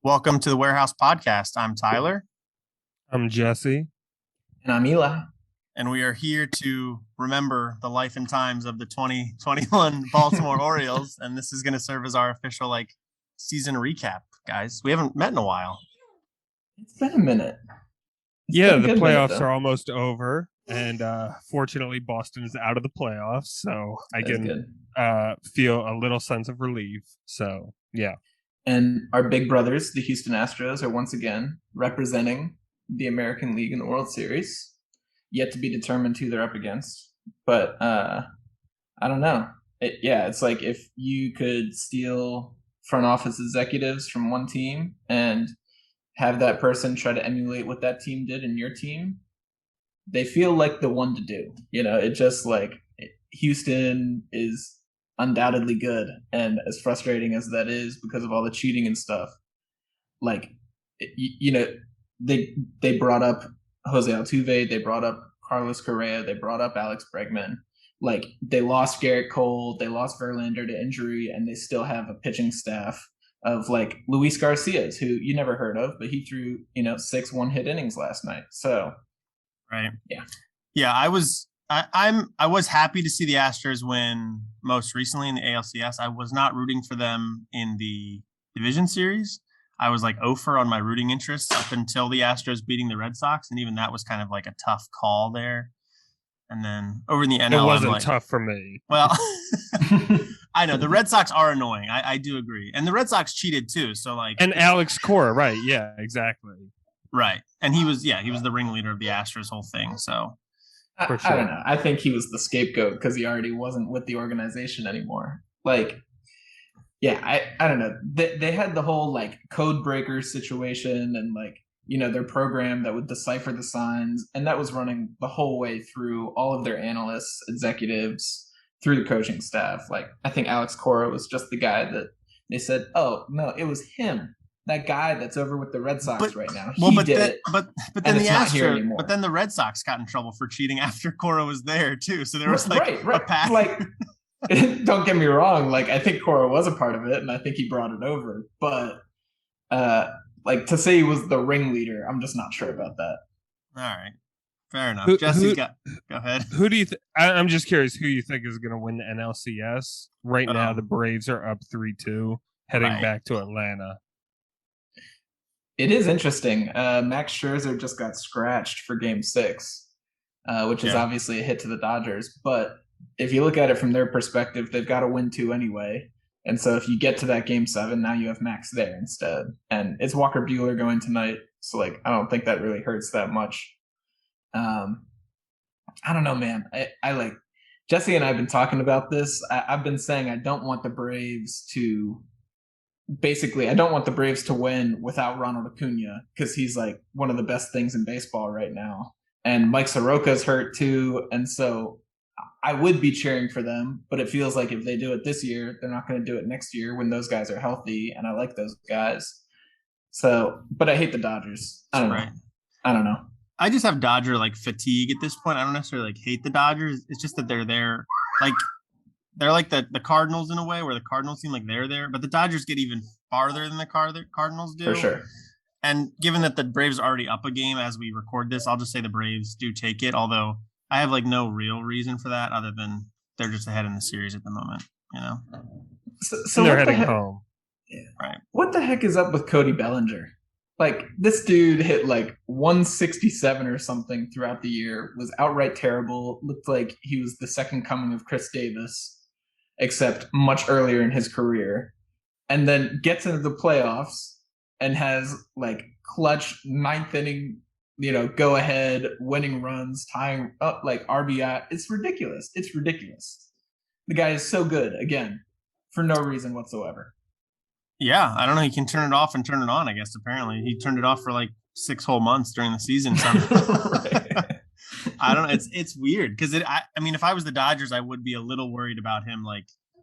Welcome to the Warehouse Podcast. I'm Tyler, I'm Jesse. And I'm Eli. and we are here to remember the life and times of the 2021 Baltimore Orioles. And this is going to serve as our official season recap, guys. We haven't met in a while. It's been a minute. The playoffs are almost over, and fortunately, Boston is out of the playoffs, so I can feel a little sense of relief. So, yeah. And our big brothers, the Houston Astros, are once again representing the American League in the World Series. Yet to be determined who they're up against. But I don't know. It's like if you could steal front office executives from one team and have that person try to emulate what that team did in your team, they feel like the one to do. It just Houston is undoubtedly good, and as frustrating as that is because of all the cheating and stuff, they brought up Jose Altuve, they brought up Carlos Correa, they brought up Alex Bregman. They lost Garrett Cole, they lost Verlander to injury, and they still have a pitching staff of Luis Garcia's, who you never heard of, but he threw 6 one-hit innings last night. So, right, yeah. I was happy to see the Astros win most recently in the ALCS. I was not rooting for them in the division series. I was 0 on my rooting interests up until the Astros beating the Red Sox, and even that was kind of a tough call there. And then over in the NL, it wasn't tough for me. Well, I know the Red Sox are annoying. I do agree, and the Red Sox cheated too. So and Alex Cora, right? Yeah, exactly. Right, and he was the ringleader of the Astros whole thing. So for sure. I don't know. I think he was the scapegoat because he already wasn't with the organization anymore. I don't know. They had the whole code breaker situation and their program that would decipher the signs, and that was running the whole way through all of their analysts, executives, through the coaching staff. I think Alex Cora was just the guy that they said, "Oh no, it was him, that guy that's over with the Red Sox right now." But then the Red Sox got in trouble for cheating after Cora was there too. So there was a path. Don't get me wrong. I think Cora was a part of it, and I think he brought it over. But to say he was the ringleader, I'm just not sure about that. All right, fair enough. Jesse's go ahead. Who do you? I'm just curious who you think is going to win the NLCS right now. The Braves are up 3-2, heading back to Atlanta. It is interesting. Max Scherzer just got scratched for Game 6, which is obviously a hit to the Dodgers, but if you look at it from their perspective, they've got to win 2 anyway. And so if you get to that Game 7, now you have Max there instead. And it's Walker Buehler going tonight. So, I don't think that really hurts that much. I don't know, man. I Jesse and I have been talking about this. I've been saying I don't want the Braves to win without Ronald Acuna, because he's one of the best things in baseball right now. And Mike Soroka's hurt too. And so I would be cheering for them, but it feels like if they do it this year, they're not going to do it next year when those guys are healthy, and I like those guys. So, but I hate the Dodgers. I don't know. I just have Dodger fatigue at this point. I don't necessarily hate the Dodgers. It's just that they're there. They're like the Cardinals in a way, where the Cardinals seem like they're there, but the Dodgers get even farther than the Cardinals do. For sure. And given that the Braves are already up a game as we record this, I'll just say the Braves do take it, although I have no real reason for that other than they're just ahead in the series at the moment, So they're heading home. Yeah. Right. What the heck is up with Cody Bellinger? This dude hit 167 or something throughout the year, was outright terrible, looked like he was the second coming of Chris Davis, except much earlier in his career, and then gets into the playoffs and has clutch 9th inning, go ahead, winning runs, tying up RBI. It's ridiculous. The guy is so good, again, for no reason whatsoever. Yeah, I don't know. He can turn it off and turn it on, I guess, apparently. He turned it off for 6 whole months during the season. So. I don't know. It's weird because I mean, if I was the Dodgers, I would be a little worried about him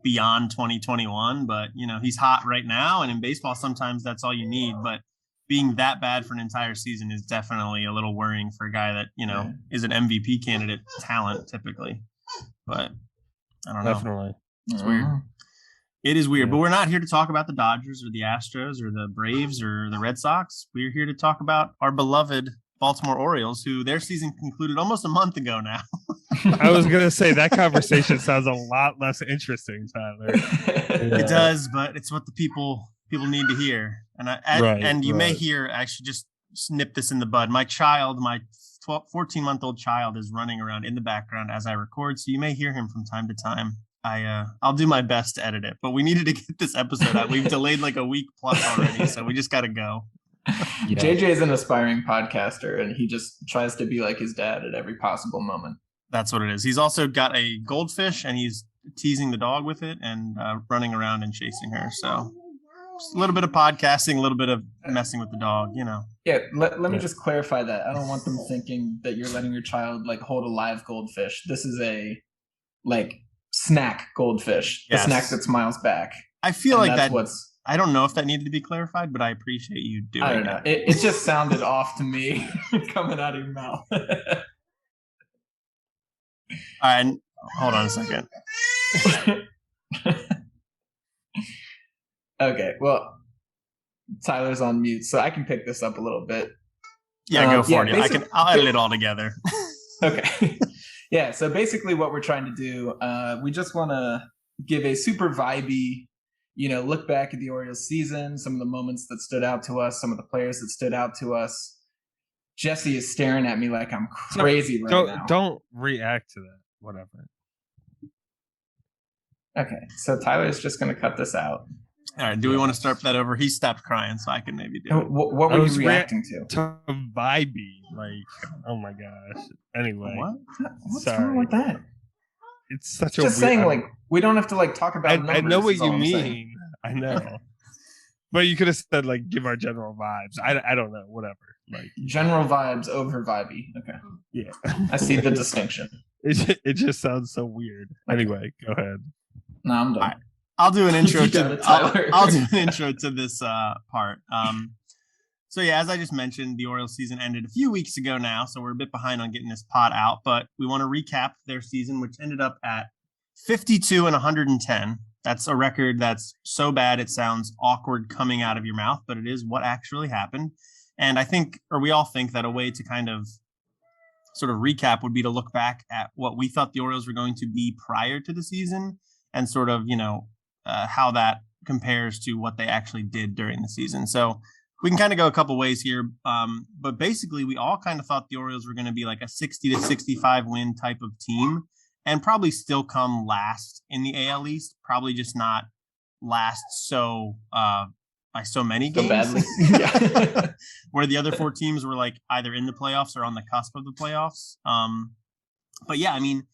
beyond 2021. But, he's hot right now. And in baseball, sometimes that's all you need. But being that bad for an entire season is definitely a little worrying for a guy that, is an MVP candidate talent typically. But I don't know. Definitely. It's weird. It is weird, but we're not here to talk about the Dodgers or the Astros or the Braves or the Red Sox. We're here to talk about our beloved Baltimore Orioles, who their season concluded almost a month ago now. I was going to say that conversation sounds a lot less interesting, Tyler. It does, but it's what the people need to hear. And you may hear, I should just snip this in the bud. My 14-month-old child is running around in the background as I record, so you may hear him from time to time. I'll do my best to edit it, but we needed to get this episode out. We've delayed like a week plus already, so we just got to go. Yeah. JJ is an aspiring podcaster, and he just tries to be like his dad at every possible moment. That's what it is. He's also got a goldfish, and he's teasing the dog with it and running around and chasing her. So just a little bit of podcasting, a little bit of messing with the dog, you know. Yeah, let me just clarify that. I don't want them thinking that you're letting your child like hold a live goldfish. This is a like snack goldfish, the snack that smiles back. I feel like I don't know if that needed to be clarified, but I appreciate you doing it. I don't know. It just sounded off to me coming out of your mouth. All right, hold on a second. Okay, well, Tyler's on mute, so I can pick this up a little bit. Yeah, go for it. I'll edit it all together. Okay. Yeah, so basically what we're trying to do, we just want to give a super vibey, look back at the Orioles season, some of the moments that stood out to us, some of the players that stood out to us. Jesse is staring at me like I'm crazy now. Don't react to that. Whatever. Okay, so Tyler's just going to cut this out. All right, do we want to start that over? He stopped crying, so I can maybe do it. What were you reacting to? To vibey. Like, oh my gosh. Anyway. What's wrong with that? It's such just saying, like, we don't have to, like, talk about numbers. I know what you mean. I know. But you could have said, like, give our general vibes. I don't know. Whatever. Like general vibes over vibey. Okay. Yeah. I see the distinction. It just sounds so weird. Anyway, go ahead. No, I'm done. Right. I'll do an intro to I'll do an intro to this part. So yeah, as I just mentioned, the Orioles season ended a few weeks ago now, so we're a bit behind on getting this pod out, but we want to recap their season, which ended up at 52-110. That's a record that's so bad it sounds awkward coming out of your mouth, but it is what actually happened. And I think, or we all think, that a way to kind of sort of recap would be to look back at what we thought the Orioles were going to be prior to the season and sort of, how that compares to what they actually did during the season. So we can kind of go a couple ways here. But basically, we all kind of thought the Orioles were going to be like a 60 to 65 win type of team and probably still come last in the AL East, probably just not last by so many games. So badly. Where the other four teams were like either in the playoffs or on the cusp of the playoffs. But yeah, I mean,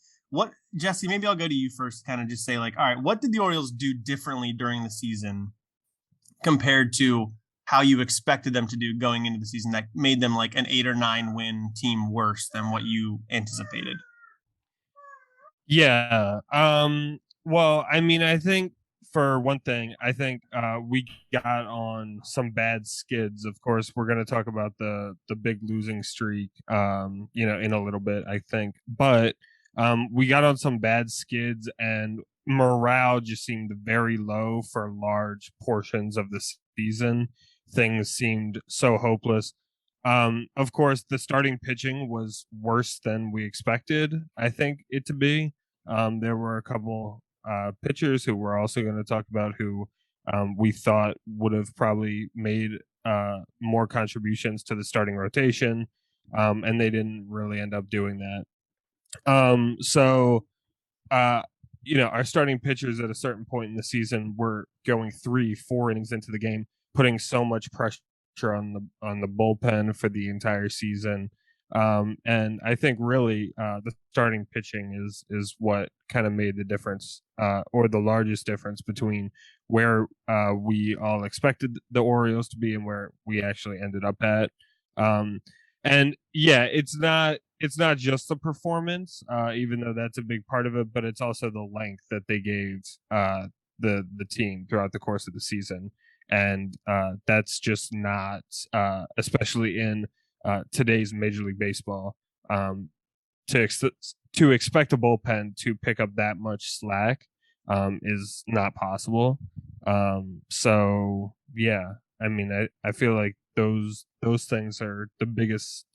Jesse, maybe I'll go to you first, kind of just say like, all right, what did the Orioles do differently during the season compared to how you expected them to do going into the season that made them like an 8 or 9 win team worse than what you anticipated? Yeah. Well, I mean, I think for one thing, we got on some bad skids. Of course, we're going to talk about the big losing streak, in a little bit, I think. But we got on some bad skids, and morale just seemed very low for large portions of the season. Things seemed so hopeless. Of course, the starting pitching was worse than we expected, I think it to be. There were a couple pitchers who we're also going to talk about who we thought would have probably made more contributions to the starting rotation, and they didn't really end up doing that. Our starting pitchers at a certain point in the season were going 3-4 innings into the game, putting so much pressure on the bullpen for the entire season. And I think really the starting pitching is what kind of made the difference, or the largest difference between where we all expected the Orioles to be and where we actually ended up at. And yeah, it's not just the performance, even though that's a big part of it, but it's also the length that they gave the team throughout the course of the season. And that's just not, especially in today's Major League Baseball, to expect a bullpen to pick up that much slack is not possible. So yeah, I mean, I feel like those things are the biggest.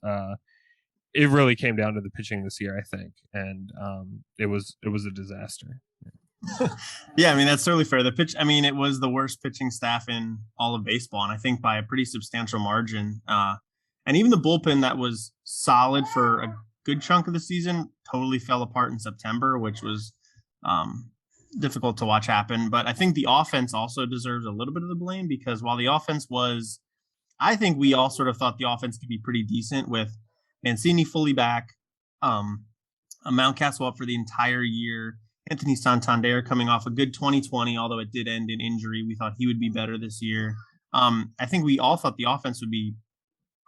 It really came down to the pitching this year, I think, and it was a disaster. Yeah, I mean that's certainly fair. The pitch, I mean, it was the worst pitching staff in all of baseball, and I think by a pretty substantial margin. And even the bullpen that was solid for a good chunk of the season totally fell apart in September, which was um, difficult to watch happen. But I think the offense also deserves a little bit of the blame because while the offense was, I think we all sort of thought the offense could be pretty decent with Mancini fully back, um, Mountcastle up for the entire year. Anthony Santander coming off a good 2020, although it did end in injury. We thought he would be better this year. I think we all thought the offense would be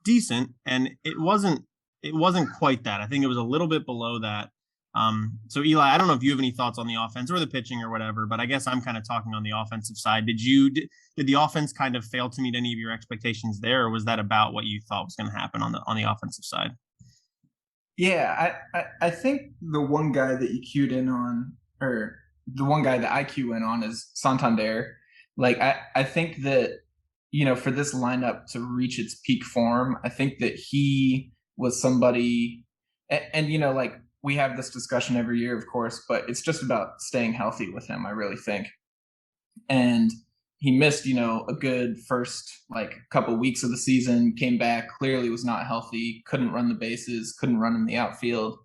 decent, and it wasn't. It wasn't quite that. I think it was a little bit below that. So Eli, I don't know if you have any thoughts on the offense or the pitching or whatever, but I guess I'm kind of talking on the offensive side. Did the offense kind of fail to meet any of your expectations there, or was that about what you thought was going to happen on the offensive side? Yeah, I think the one guy that you cued in on, or the one guy that I cue in on is Santander. Like I think that, for this lineup to reach its peak form, I think that he was somebody, and like we have this discussion every year, of course, but it's just about staying healthy with him, I really think. And he missed, a good first couple weeks of the season, came back, clearly was not healthy, couldn't run the bases, couldn't run in the outfield.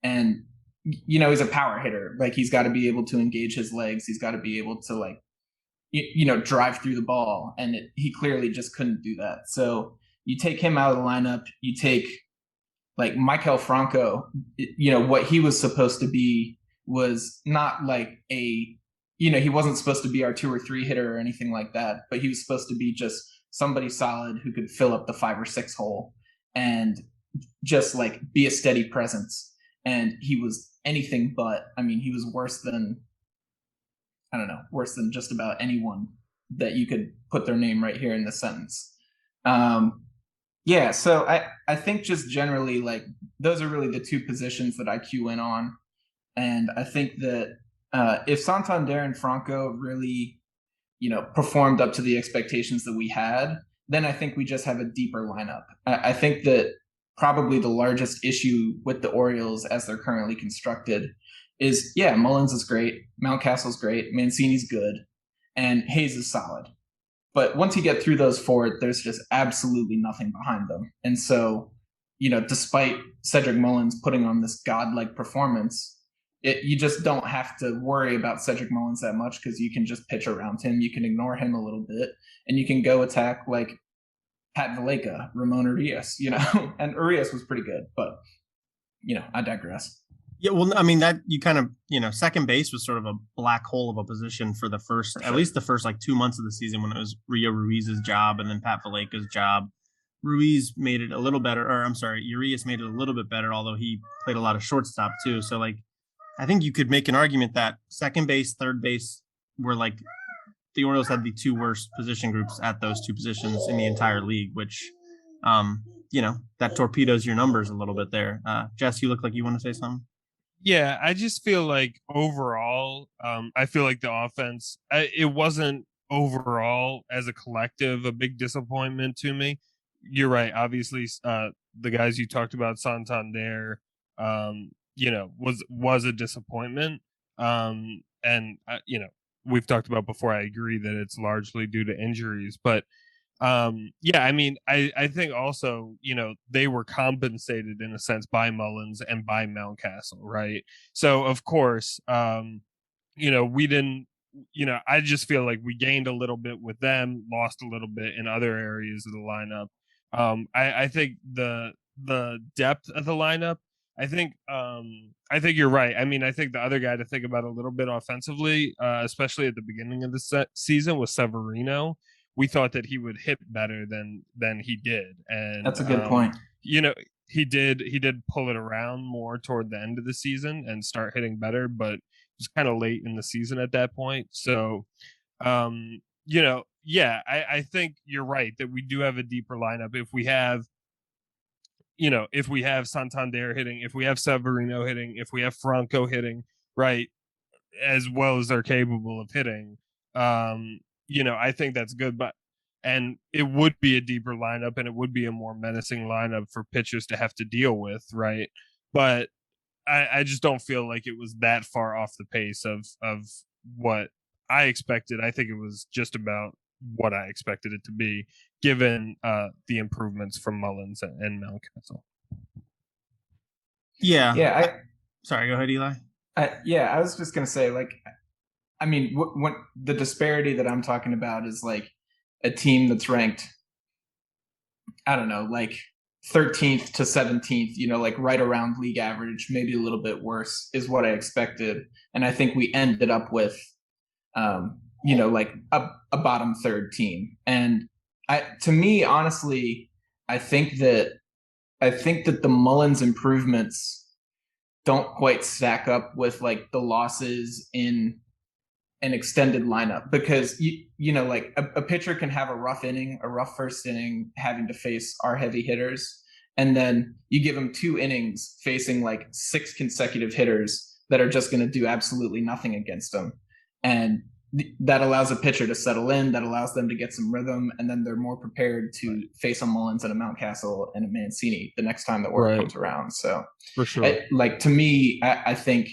And, he's a power hitter. Like he's got to be able to engage his legs. He's got to be able to drive through the ball. And he clearly just couldn't do that. So you take him out of the lineup, you take Maikel Franco, what he was supposed to be was not like he wasn't supposed to be our 2 or 3 hitter or anything like that, but he was supposed to be just somebody solid who could fill up the 5 or 6 hole and just be a steady presence. And he was anything but. I mean, he was worse than just about anyone that you could put their name right here in the sentence. Yeah, so I think just generally those are really the 2 positions that I cue in on. And I think that if Santander and Franco really, performed up to the expectations that we had, then I think we just have a deeper lineup. I think that probably the largest issue with the Orioles as they're currently constructed is, Mullins is great, Mountcastle's great, Mancini's good, and Hayes is solid. But once you get through those 4, there's just absolutely nothing behind them. And so, despite Cedric Mullins putting on this godlike performance, you just don't have to worry about Cedric Mullins that much because you can just pitch around him. You can ignore him a little bit, and you can go attack Pat Valleca, Ramon Urias, and Urias was pretty good, but I digress. Yeah, well, I mean that you kind of, second base was sort of a black hole of a position for the first, at least the first 2 months of the season when it was Rio Ruiz's job and then Pat Valleca's job. Ruiz made it a little better, or I'm sorry, Urias made it a little bit better, although he played a lot of shortstop too. So I think you could make an argument that second base, third base were the Orioles had the 2 worst position groups at those 2 positions in the entire league, which, that torpedoes your numbers a little bit there. Jess, you look like you want to say something. Yeah, I just feel like overall, I feel like the offense, it wasn't overall as a collective a big disappointment to me. You're right. Obviously, the guys you talked about, Santander, was a disappointment. And we've talked about before. I agree that it's largely due to injuries, but yeah, I mean, I think also, they were compensated in a sense by Mullins and by Mountcastle, right? So of course, we didn't, I just feel like we gained a little bit with them, lost a little bit in other areas of the lineup. I think the depth of the lineup, I think you're right. I mean, I think the other guy to think about a little bit offensively, especially at the beginning of the season, was Severino. We thought that he would hit better than he did, and that's a good point. He did pull it around more toward the end of the season and start hitting better, but it was kind of late in the season at that point. So, yeah, I think you're right that we do have a deeper lineup if we have Santander hitting, if we have Severino hitting, if we have Franco hitting, right? as well as they're capable of hitting. I think that's good, and it would be a deeper lineup and it would be a more menacing lineup for pitchers to have to deal with, right? But I just don't feel like it was that far off the pace of what I expected. I think it was just about what I expected it to be, given the improvements from Mullins and Mountcastle. Yeah. Yeah. Sorry, go ahead, Eli. I was just gonna say, like, I mean, what the disparity that I'm talking about is like a team that's ranked, I don't know, like 13th to 17th, like right around league average, maybe a little bit worse is what I expected. And I think we ended up with, like a bottom third team. And to me, honestly, I think that the Mullins improvements don't quite stack up with like the losses in an extended lineup, because like a pitcher can have a rough first inning, having to face our heavy hitters, and then you give them 2 innings facing like 6 consecutive hitters that are just going to do absolutely nothing against them, and that allows a pitcher to settle in, that allows them to get some rhythm, and then they're more prepared to face a Mullins and a Mountcastle and a Mancini the next time the work comes around. So for sure, to me, I think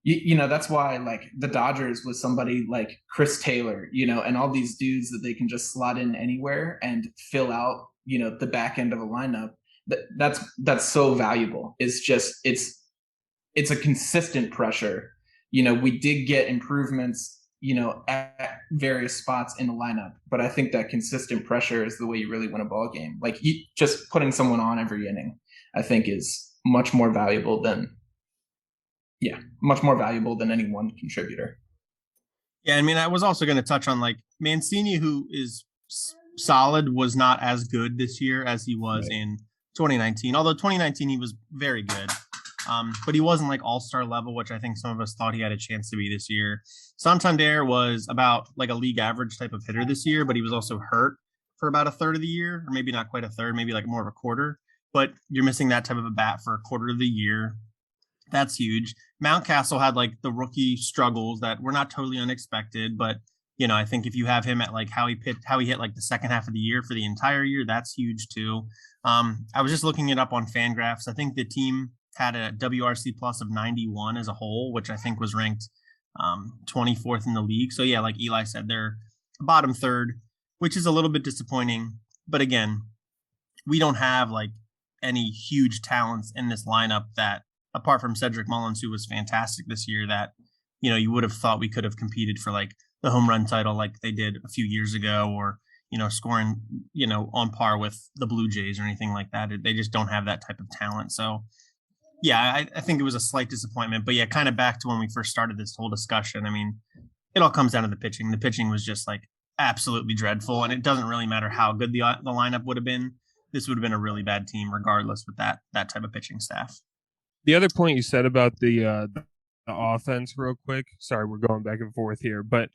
that's why like the Dodgers with somebody like Chris Taylor, and all these dudes that they can just slot in anywhere and fill out, the back end of a lineup. That's so valuable. It's just it's a consistent pressure. We did get improvements, at various spots in the lineup, but I think that consistent pressure is the way you really win a ball game. Like just putting someone on every inning, I think is much more valuable than any one contributor. Yeah, I mean, I was also going to touch on like Mancini, who is solid, was not as good this year as he was in 2019. Although 2019 he was very good, but he wasn't like all-star level, which I think some of us thought he had a chance to be this year. Santander was about like a league average type of hitter this year, but he was also hurt for about a third of the year, or maybe not quite a third, maybe like more of a quarter. But you're missing that type of a bat for a quarter of the year. That's huge. Mountcastle had like the rookie struggles that were not totally unexpected, but I think if you have him at like how he hit like the second half of the year for the entire year, that's huge too. I was just looking it up on Fangraphs. I think the team had a WRC plus of 91 as a whole, which I think was ranked 24th in the league. So yeah, like Eli said, they're bottom third, which is a little bit disappointing. But again, we don't have like any huge talents in this lineup that, apart from Cedric Mullins, who was fantastic this year, that, you would have thought we could have competed for like the home run title like they did a few years ago, or, scoring, on par with the Blue Jays or anything like that. They just don't have that type of talent. So yeah, I think it was a slight disappointment, but yeah, kind of back to when we first started this whole discussion. I mean, it all comes down to the pitching. The pitching was just like absolutely dreadful, and it doesn't really matter how good the lineup would have been. This would have been a really bad team regardless with that type of pitching staff. The other point you said about the offense, real quick. Sorry, we're going back and forth here, but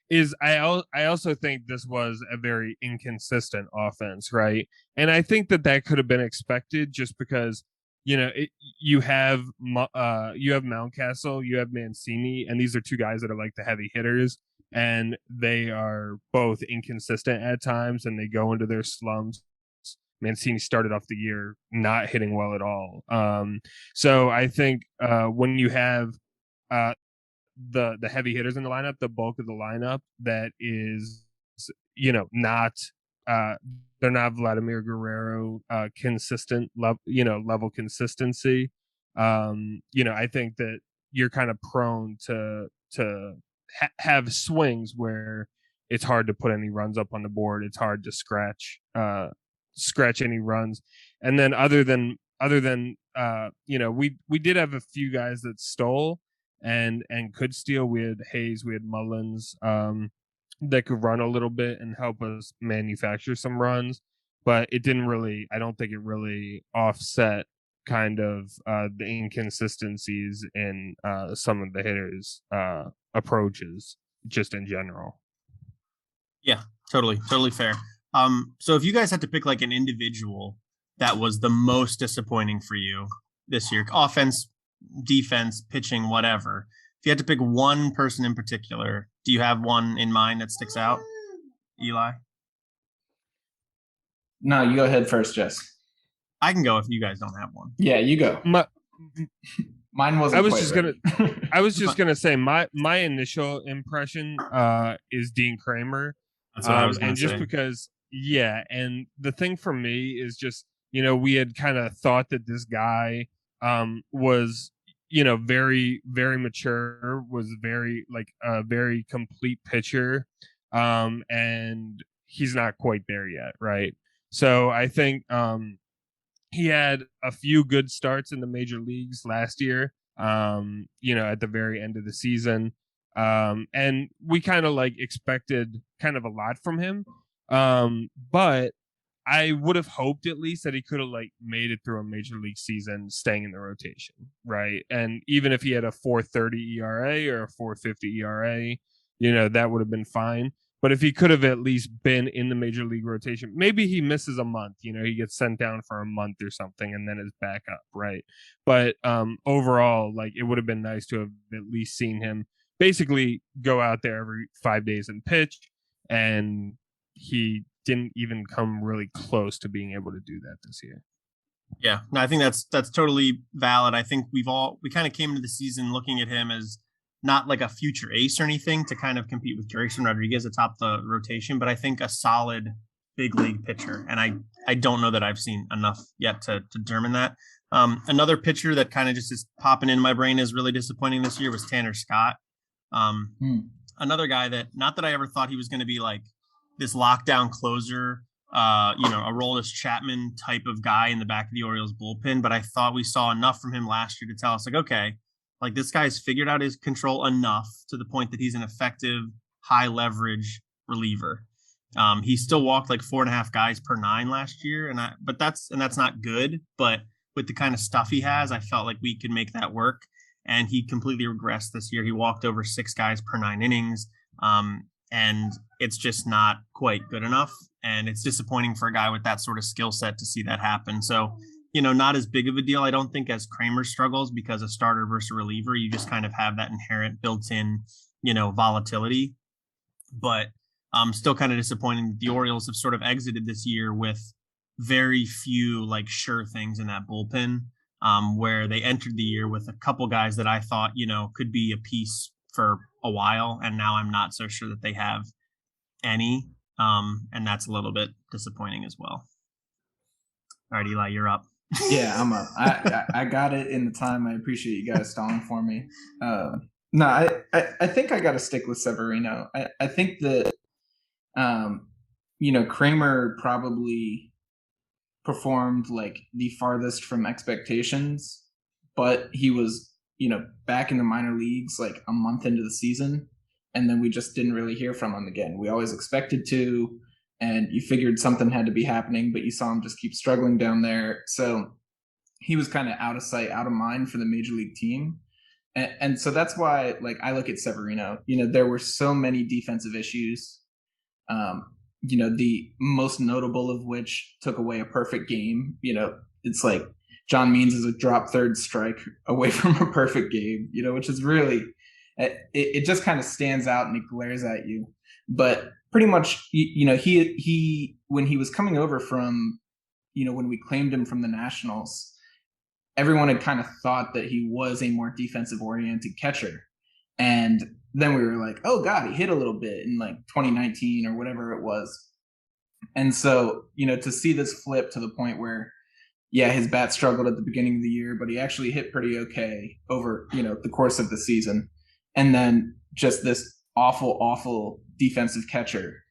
is I also think this was a very inconsistent offense, right? And I think that could have been expected, just because you have Mountcastle, you have Mancini, and these are 2 guys that are like the heavy hitters, and they are both inconsistent at times, and they go into their slumps. Mancini started off the year not hitting well at all. So I think when you have the heavy hitters in the lineup, the bulk of the lineup that is, not they're not Vladimir Guerrero consistent level consistency. I think that you're kind of prone to have swings where it's hard to put any runs up on the board. It's hard to scratch any runs. And then other than we did have a few guys that stole and could steal. We had Hayes, we had Mullins that could run a little bit and help us manufacture some runs, but it didn't really, I don't think it really offset kind of the inconsistencies in some of the hitters approaches just in general. Yeah, totally fair. So if you guys had to pick like an individual that was the most disappointing for you this year, offense defense, pitching, whatever. If you had to pick one person in particular, do you have one in mind that sticks out, Eli? No, you go ahead first, Jess. I can go if you guys don't have one. Yeah, you go. Mine wasn't. I was just gonna say my initial impression is Dean Kramer. That's what I was gonna say. Just because, and the thing for me is just, we had kind of thought that this guy was, very, very mature, was very like a very complete pitcher, and he's not quite there yet, right? So I think he had a few good starts in the major leagues last year, at the very end of the season. And we kind of like expected kind of a lot from him. But I would have hoped at least that he could have like made it through a major league season staying in the rotation, right? And even if he had a 4.30 ERA or a 4.50 ERA, that would have been fine. But if he could have at least been in the major league rotation, maybe he misses a month, he gets sent down for a month or something and then is back up, right? But overall, like, it would have been nice to have at least seen him basically go out there every 5 days and pitch, and he didn't even come really close to being able to do that this year. Yeah, no, I think that's totally valid. I think we kind of came into the season looking at him as not like a future ace or anything to kind of compete with Grayson Rodriguez atop the rotation, but I think a solid big league pitcher. And I don't know that I've seen enough yet to determine that. Another pitcher that kind of just is popping in my brain is really disappointing this year was Tanner Scott. Another guy that, not that I ever thought he was going to be like this lockdown closer, a Aroldis Chapman type of guy in the back of the Orioles bullpen, but I thought we saw enough from him last year to tell us like, okay, like this guy's figured out his control enough to the point that he's an effective high leverage reliever. He still walked like 4.5 guys per 9 last year. But that's not good, but with the kind of stuff he has, I felt like we could make that work. And he completely regressed this year. He walked over 6 guys per 9 innings. And it's just not quite good enough. And it's disappointing for a guy with that sort of skill set to see that happen. So, not as big of a deal, I don't think, as Kramer struggles, because a starter versus a reliever, you just kind of have that inherent built-in, volatility. But still kind of disappointing. The Orioles have sort of exited this year with very few like sure things in that bullpen, where they entered the year with a couple guys that I thought, could be a piece for a while. And now I'm not so sure that they have any. And that's a little bit disappointing as well. All right, Eli, you're up. Yeah, I'm up. I got it in the time. I appreciate you guys stalling for me. No, I think I got to stick with Severino. I think that, Kramer probably performed like the farthest from expectations, but he was, back in the minor leagues like a month into the season, and then we just didn't really hear from him again. We always expected to. And you figured something had to be happening, but you saw him just keep struggling down there. So he was kind of out of sight, out of mind for the major league team. And so that's why, like, I look at Severino. There were so many defensive issues, the most notable of which took away a perfect game. It's like John Means is a drop third strike away from a perfect game, which is really, it just kind of stands out and it glares at you. But pretty much, he when he was coming over from, when we claimed him from the Nationals, everyone had kind of thought that he was a more defensive oriented catcher. And then we were like, oh God, he hit a little bit in like 2019 or whatever it was. And so, to see this flip to the point where, yeah, his bat struggled at the beginning of the year, but he actually hit pretty okay over, the course of the season. And then just this awful defensive catcher,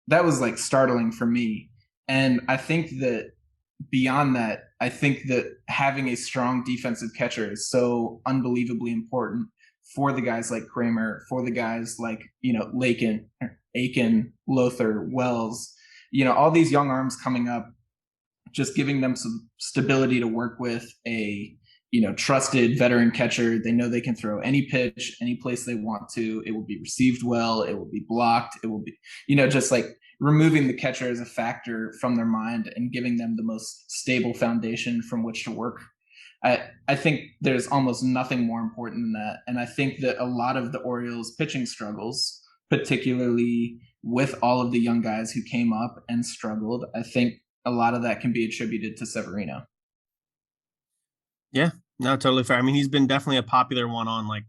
that was like startling for me. And I think that beyond that, I think that having a strong defensive catcher is so unbelievably important for the guys like Kramer, for the guys like, Aiken, Lothar, Wells, all these young arms coming up, just giving them some stability to work with, a trusted veteran catcher. They know they can throw any pitch, any place they want to. It will be received well. It will be blocked. It will be, just like removing the catcher as a factor from their mind and giving them the most stable foundation from which to work. I think there's almost nothing more important than that. And I think that a lot of the Orioles pitching struggles, particularly with all of the young guys who came up and struggled, I think a lot of that can be attributed to Severino. Yeah, no, totally fair. I mean, he's been definitely a popular one on like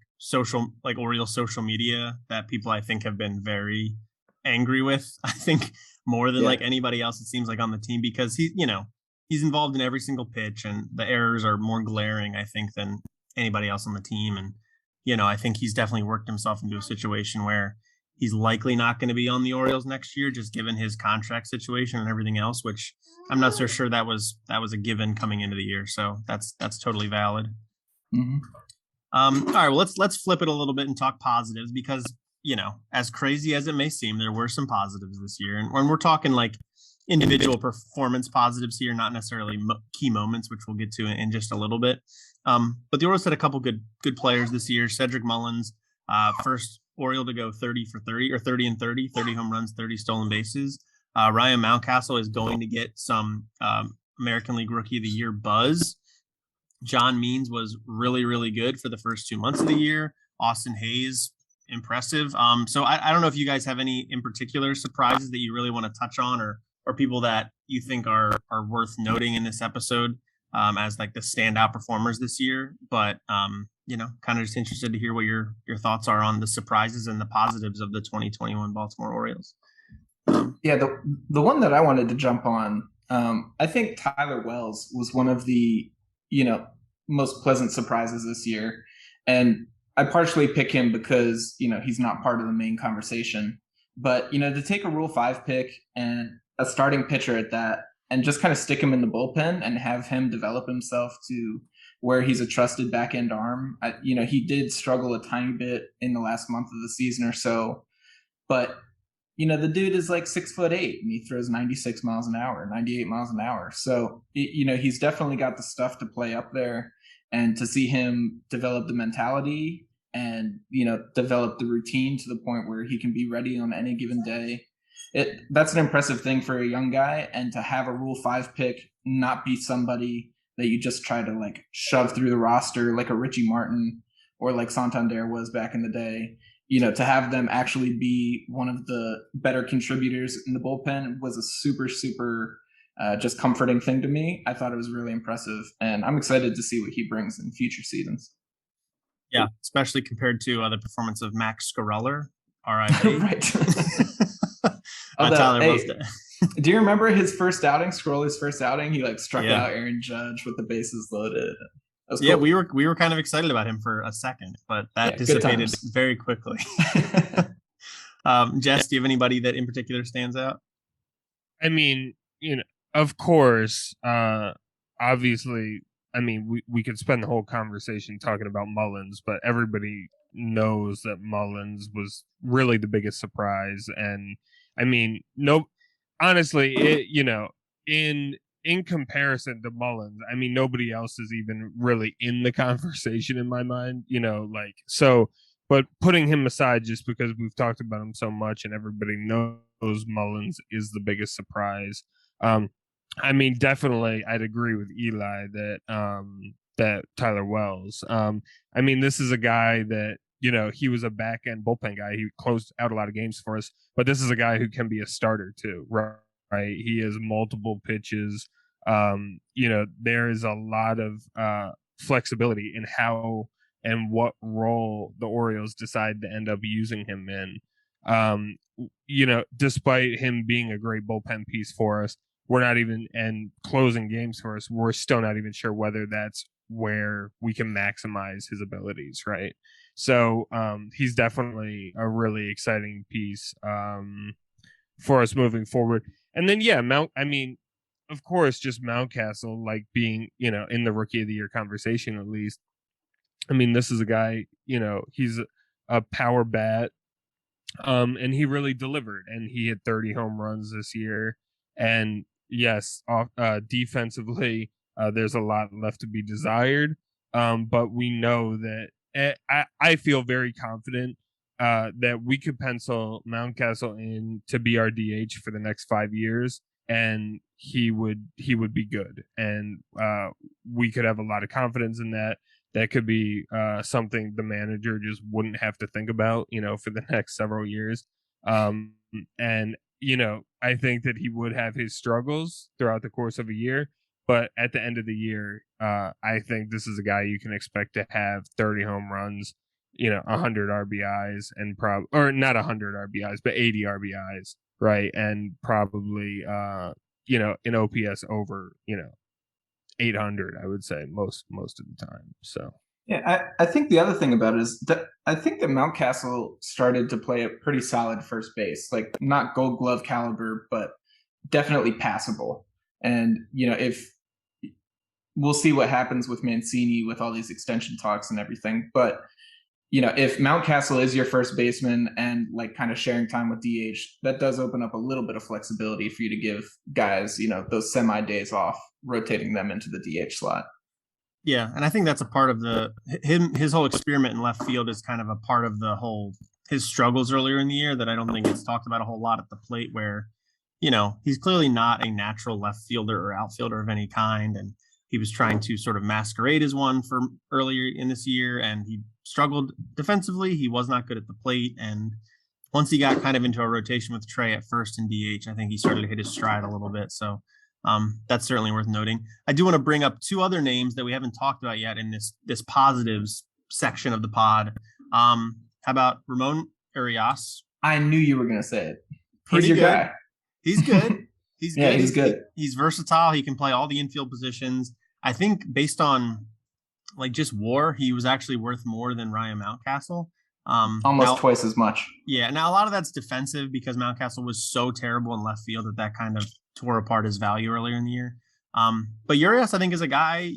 Orioles social media that people I think have been very angry with. I think more than like anybody else, it seems like on the team because he's involved in every single pitch and the errors are more glaring, I think, than anybody else on the team. And, I think he's definitely worked himself into a situation where he's likely not going to be on the Orioles next year, just given his contract situation and everything else, which I'm not so sure that was a given coming into the year. So that's totally valid. Mm-hmm. All right, well, let's flip it a little bit and talk positives because, as crazy as it may seem, there were some positives this year. And when we're talking like individual performance positives here, not necessarily key moments, which we'll get to in just a little bit. But the Orioles had a couple good players this year. Cedric Mullins, first Oriole to go 30 for 30 or 30 and 30 home runs, 30 stolen bases. Ryan Mountcastle is going to get some American League Rookie of the Year buzz. John Means was really, really good for the first 2 months of the year. Austin Hayes, impressive. So I don't know if you guys have any in particular surprises that you really want to touch on or people that you think are worth noting in this episode as like the standout performers this year. But, kind of just interested to hear what your thoughts are on the surprises and the positives of the 2021 Baltimore Orioles. Yeah, the one that I wanted to jump on, I think Tyler Wells was one of the, most pleasant surprises this year. And I partially pick him because, he's not part of the main conversation. But, to take a Rule 5 pick and a starting pitcher at that and just kind of stick him in the bullpen and have him develop himself to where he's a trusted back end arm. He did struggle a tiny bit in the last month of the season or so, but the dude is like 6'8" and he throws 96 miles an hour, 98 miles an hour. So, he's definitely got the stuff to play up there, and to see him develop the mentality and, develop the routine to the point where he can be ready on any given day. That's an impressive thing for a young guy. And to have a Rule 5 pick not be somebody that you just try to like shove through the roster like a Richie Martin or like Santander was back in the day, to have them actually be one of the better contributors in the bullpen was a super, super just comforting thing to me. I thought it was really impressive, and I'm excited to see what he brings in future seasons. Yeah, especially compared to the performance of Max Scareller, RIP. Right. Tyler Wells. Do you remember his first outing, Scroller's first outing? He like struck out Aaron Judge with the bases loaded. Cool. Yeah, we were kind of excited about him for a second, but that dissipated very quickly. Jess, do you have anybody that in particular stands out? I mean, of course, obviously, I mean, we could spend the whole conversation talking about Mullins, but everybody knows that Mullins was really the biggest surprise. And I mean, honestly, in comparison to Mullins, I mean, nobody else is even really in the conversation in my mind, but putting him aside just because we've talked about him so much and everybody knows Mullins is the biggest surprise. I mean, definitely I'd agree with Eli that Tyler Wells. I mean, this is a guy that, he was a back end bullpen guy. He closed out a lot of games for us, but this is a guy who can be a starter too, right? He has multiple pitches. There is a lot of flexibility in how and what role the Orioles decide to end up using him in. Despite him being a great bullpen piece for us, we're not even, and closing games for us, we're still not even sure whether that's where we can maximize his abilities, right? So he's definitely a really exciting piece for us moving forward. And then, of course, just Mountcastle, like being, in the Rookie of the Year conversation, at least. I mean, this is a guy, he's a power bat, and he really delivered, and he hit 30 home runs this year. And yes, defensively, there's a lot left to be desired. But we know that I feel very confident that we could pencil Mountcastle in to be our DH for the next 5 years. And he would be good, and we could have a lot of confidence in that. That could be something the manager just wouldn't have to think about, for the next several years. And I think that he would have his struggles throughout the course of a year, but at the end of the year, I think this is a guy you can expect to have 30 home runs, 100 RBIs, and or not 100 RBIs, but 80 RBIs, right? And probably, an OPS over, 800, I would say most of the time. So yeah, I think the other thing about it is that I think that Mountcastle started to play a pretty solid first base, like not Gold Glove caliber, but definitely passable. And if we'll see what happens with Mancini with all these extension talks and everything, but if Mountcastle is your first baseman and like kind of sharing time with DH, that does open up a little bit of flexibility for you to give guys, those semi days off, rotating them into the DH slot. Yeah, and I think that's a part of his whole experiment in left field is kind of a part of his struggles earlier in the year that I don't think it's talked about a whole lot at the plate, where, he's clearly not a natural left fielder or outfielder of any kind. And he was trying to sort of masquerade as one for earlier in this year, and he struggled defensively. He was not good at the plate. And once he got kind of into a rotation with Trey at first in DH, I think he started to hit his stride a little bit. So that's certainly worth noting. I do want to bring up two other names that we haven't talked about yet in this positives section of the pod. How about Ramon Urias? I knew you were going to say it. He's your guy. He's good. He's good. Yeah, he's good. He's versatile. He can play all the infield positions. I think based on like just WAR, he was actually worth more than Ryan Mountcastle. Almost twice as much. Yeah. Now a lot of that's defensive because Mountcastle was so terrible in left field that kind of tore apart his value earlier in the year. But Urias, I think, is a guy,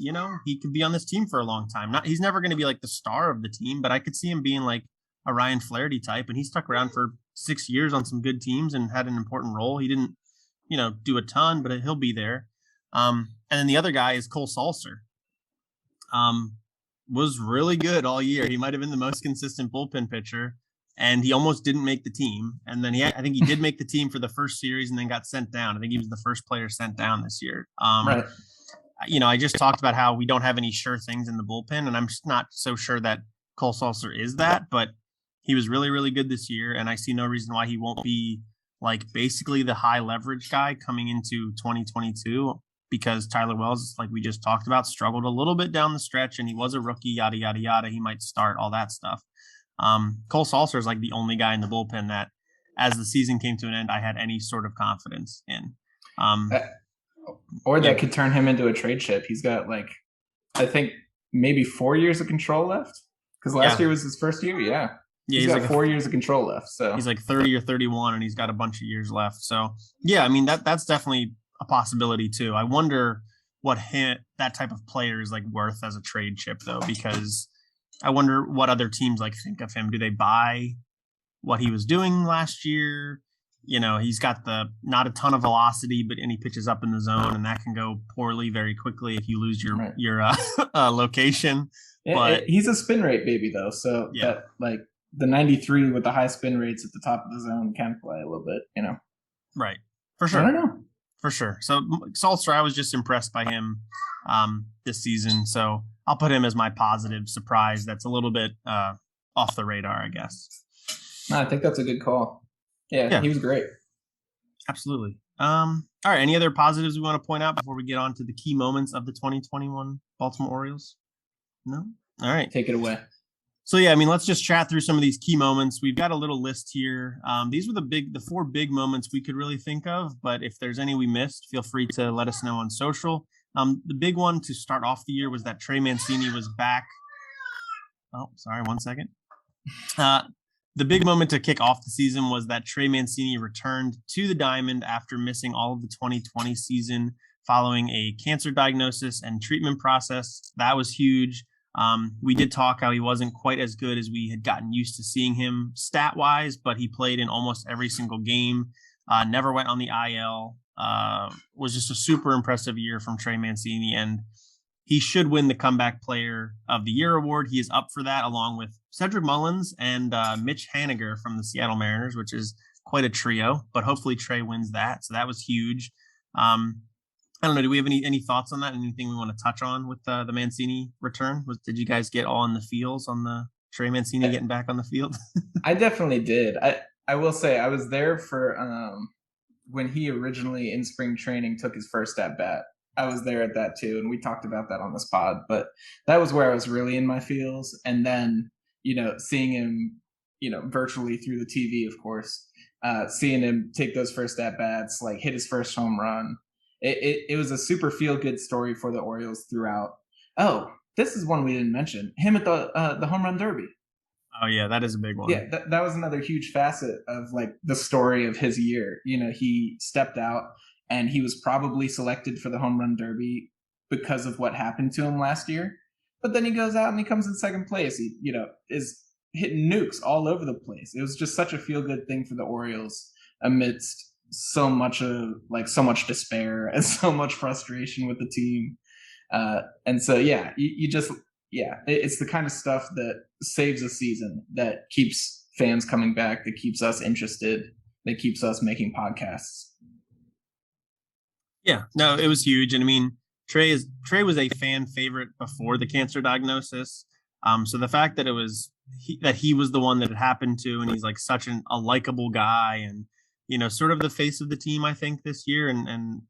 he could be on this team for a long time. He's never going to be like the star of the team, but I could see him being like a Ryan Flaherty type. And he stuck around for 6 years on some good teams and had an important role. He didn't, do a ton, but he'll be there. And then the other guy is Cole Solster. Was really good all year. He might have been the most consistent bullpen pitcher, and he almost didn't make the team. And then I think he did make the team for the first series and then got sent down. I think he was the first player sent down this year. Right. I just talked about how we don't have any sure things in the bullpen, and I'm just not so sure that Cole Solster is that, but he was really, really good this year. And I see no reason why he won't be like basically the high leverage guy coming into 2022, because Tyler Wells, like we just talked about, struggled a little bit down the stretch, and he was a rookie, yada, yada, yada. He might start, all that stuff. Cole Solster is like the only guy in the bullpen that, as the season came to an end, I had any sort of confidence in. That could turn him into a trade chip. He's got I think maybe 4 years of control left, because last year was his first year. Yeah. He's got like 4 years of control left. So he's like 30 or 31, and he's got a bunch of years left. So yeah, I mean, that's definitely a possibility too. I wonder what that type of player is like worth as a trade chip though, because I wonder what other teams like think of him. Do they buy what he was doing last year? He's got not a ton of velocity, and he pitches up in the zone, and that can go poorly very quickly if you lose your location. But he's a spin rate baby though. So yeah, that, the 93 with the high spin rates at the top of the zone can play a little bit, Right. For sure. I don't know. For sure. So Solster, I was just impressed by him this season. So I'll put him as my positive surprise. That's a little bit off the radar, I guess. No, I think that's a good call. Yeah, he was great. Absolutely. All right. Any other positives we want to point out before we get on to the key moments of the 2021 Baltimore Orioles? No? All right. Take it away. So yeah, I mean, let's just chat through some of these key moments. We've got a little list here. These were the 4 big moments we could really think of, but if there's any we missed, feel free to let us know on social. The big one to start off the year was that Trey Mancini was back. Oh, sorry, 1 second. The big moment to kick off the season was that Trey Mancini returned to the Diamond after missing all of the 2020 season following a cancer diagnosis and treatment process. That was huge. We did talk how he wasn't quite as good as we had gotten used to seeing him stat wise, but he played in almost every single game, never went on the IL, was just a super impressive year from Trey Mancini, and he should win the Comeback Player of the Year award. He is up for that along with Cedric Mullins and Mitch Haniger from the Seattle Mariners, which is quite a trio, but hopefully Trey wins that. So that was huge. I don't know. Do we have any thoughts on that? Anything we want to touch on with the Mancini return? Did you guys get all in the feels on the Trey Mancini getting back on the field? I definitely did. I will say I was there for when he originally in spring training took his first at bat. I was there at that too, and we talked about that on this pod. But that was where I was really in my feels. And then seeing him virtually through the TV, of course, seeing him take those first at bats, like hit his first home run. It was a super feel good story for the Orioles throughout. Oh, this is one we didn't mention. Him at the home run derby. Oh yeah, that is a big one. Yeah, that was another huge facet of like the story of his year. He stepped out and he was probably selected for the home run derby because of what happened to him last year. But then he goes out and he comes in second place. He, is hitting nukes all over the place. It was just such a feel good thing for the Orioles amidst so much despair and so much frustration with the team. And so, yeah, it's the kind of stuff that saves a season, that keeps fans coming back, that keeps us interested, that keeps us making podcasts. Yeah, no, it was huge. And I mean, Trey was a fan favorite before the cancer diagnosis. So the fact that he was the one that it happened to, and he's like such a likable guy, and sort of the face of the team, I think, this year, and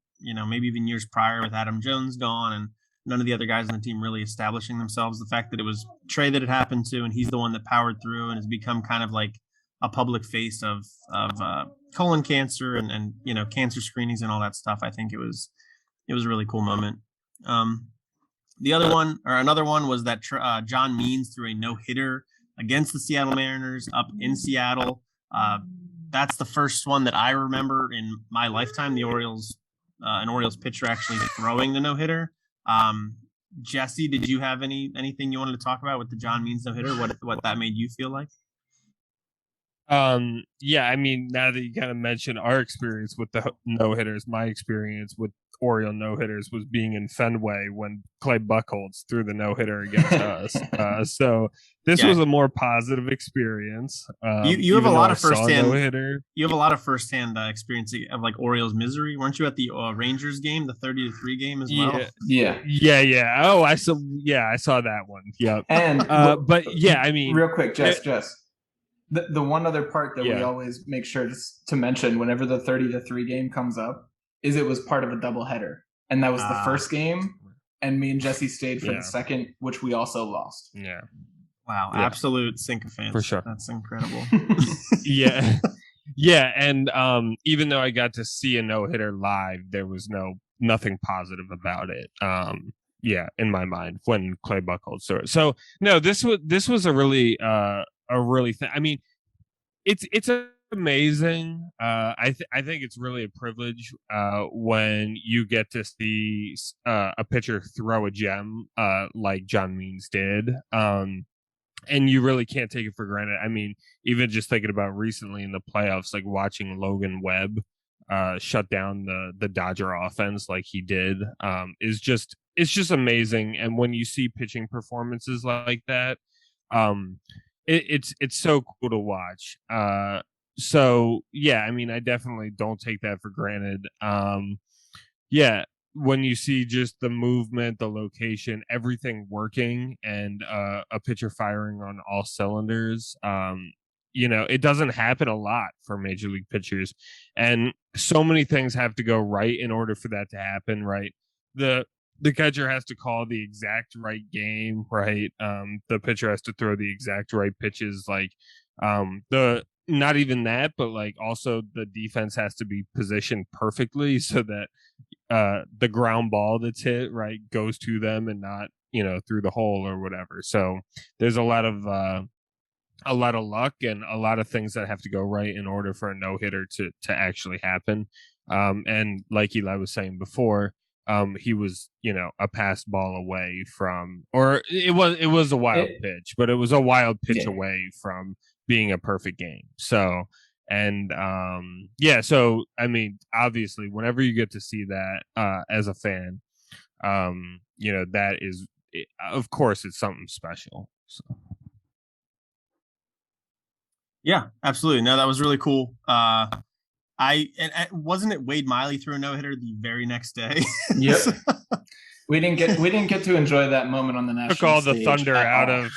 maybe even years prior with Adam Jones gone and none of the other guys on the team really establishing themselves. The fact that it was Trey that it happened to, and he's the one that powered through and has become kind of like a public face of colon cancer and cancer screenings and all that stuff. I think it was a really cool moment. Another one was that John Means threw a no-hitter against the Seattle Mariners up in Seattle. That's the first one that I remember in my lifetime. The Orioles, an Orioles pitcher actually throwing the no-hitter. Jesse, did you have anything you wanted to talk about with the John Means no-hitter? What that made you feel like? Yeah, I mean, now that you kind of mentioned our experience with the no-hitters, my experience with Oriole no-hitters was being in Fenway when Clay Buchholz threw the no-hitter against us. So this was a more positive experience. You have a lot of firsthand no-hitter. You have a lot of firsthand experience of like Orioles misery. Weren't you at the Rangers game, the 30-3 game as well? Yeah. Oh, I saw that one. Yep. And but yeah, I mean, real quick, Jess. The one other part that we always make sure to mention whenever the 30-3 game comes up is it was part of a doubleheader. And that was the first game, and me and Jesse stayed for the second, which we also lost. Yeah. Wow, absolute sycophants. For sure. That's incredible. Yeah. Yeah, and even though I got to see a no-hitter live, there was nothing positive about it. In my mind when Clay Buchholz threw it. So no, this was a really I mean, it's amazing. I think it's really a privilege when you get to see a pitcher throw a gem like John Means did. And you really can't take it for granted. I mean, even just thinking about recently in the playoffs, like watching Logan Webb shut down the Dodger offense like he did, it's just amazing. And when you see pitching performances like that, it's so cool to watch. So yeah, I mean, I definitely don't take that for granted. When you see just the movement, the location, everything working, and a pitcher firing on all cylinders, it doesn't happen a lot for major league pitchers, and so many things have to go right in order for that to happen. Right, the catcher has to call the exact right game, right? The pitcher has to throw the exact right pitches, like not even that, but like also the defense has to be positioned perfectly so that the ground ball that's hit right goes to them and not through the hole or whatever. So there's a lot of luck and a lot of things that have to go right in order for a no-hitter to actually happen. And like Eli was saying before, he was a pass ball away from, or it was a wild pitch, but it was a wild pitch away from being a perfect game. So and so I mean, obviously whenever you get to see that as a fan, that is, of course, it's something special. So yeah, absolutely. No, that was really cool. And wasn't it Wade Miley threw a no-hitter the very next day? Yep. We didn't get to enjoy that moment on the national Took all stage the thunder out all. of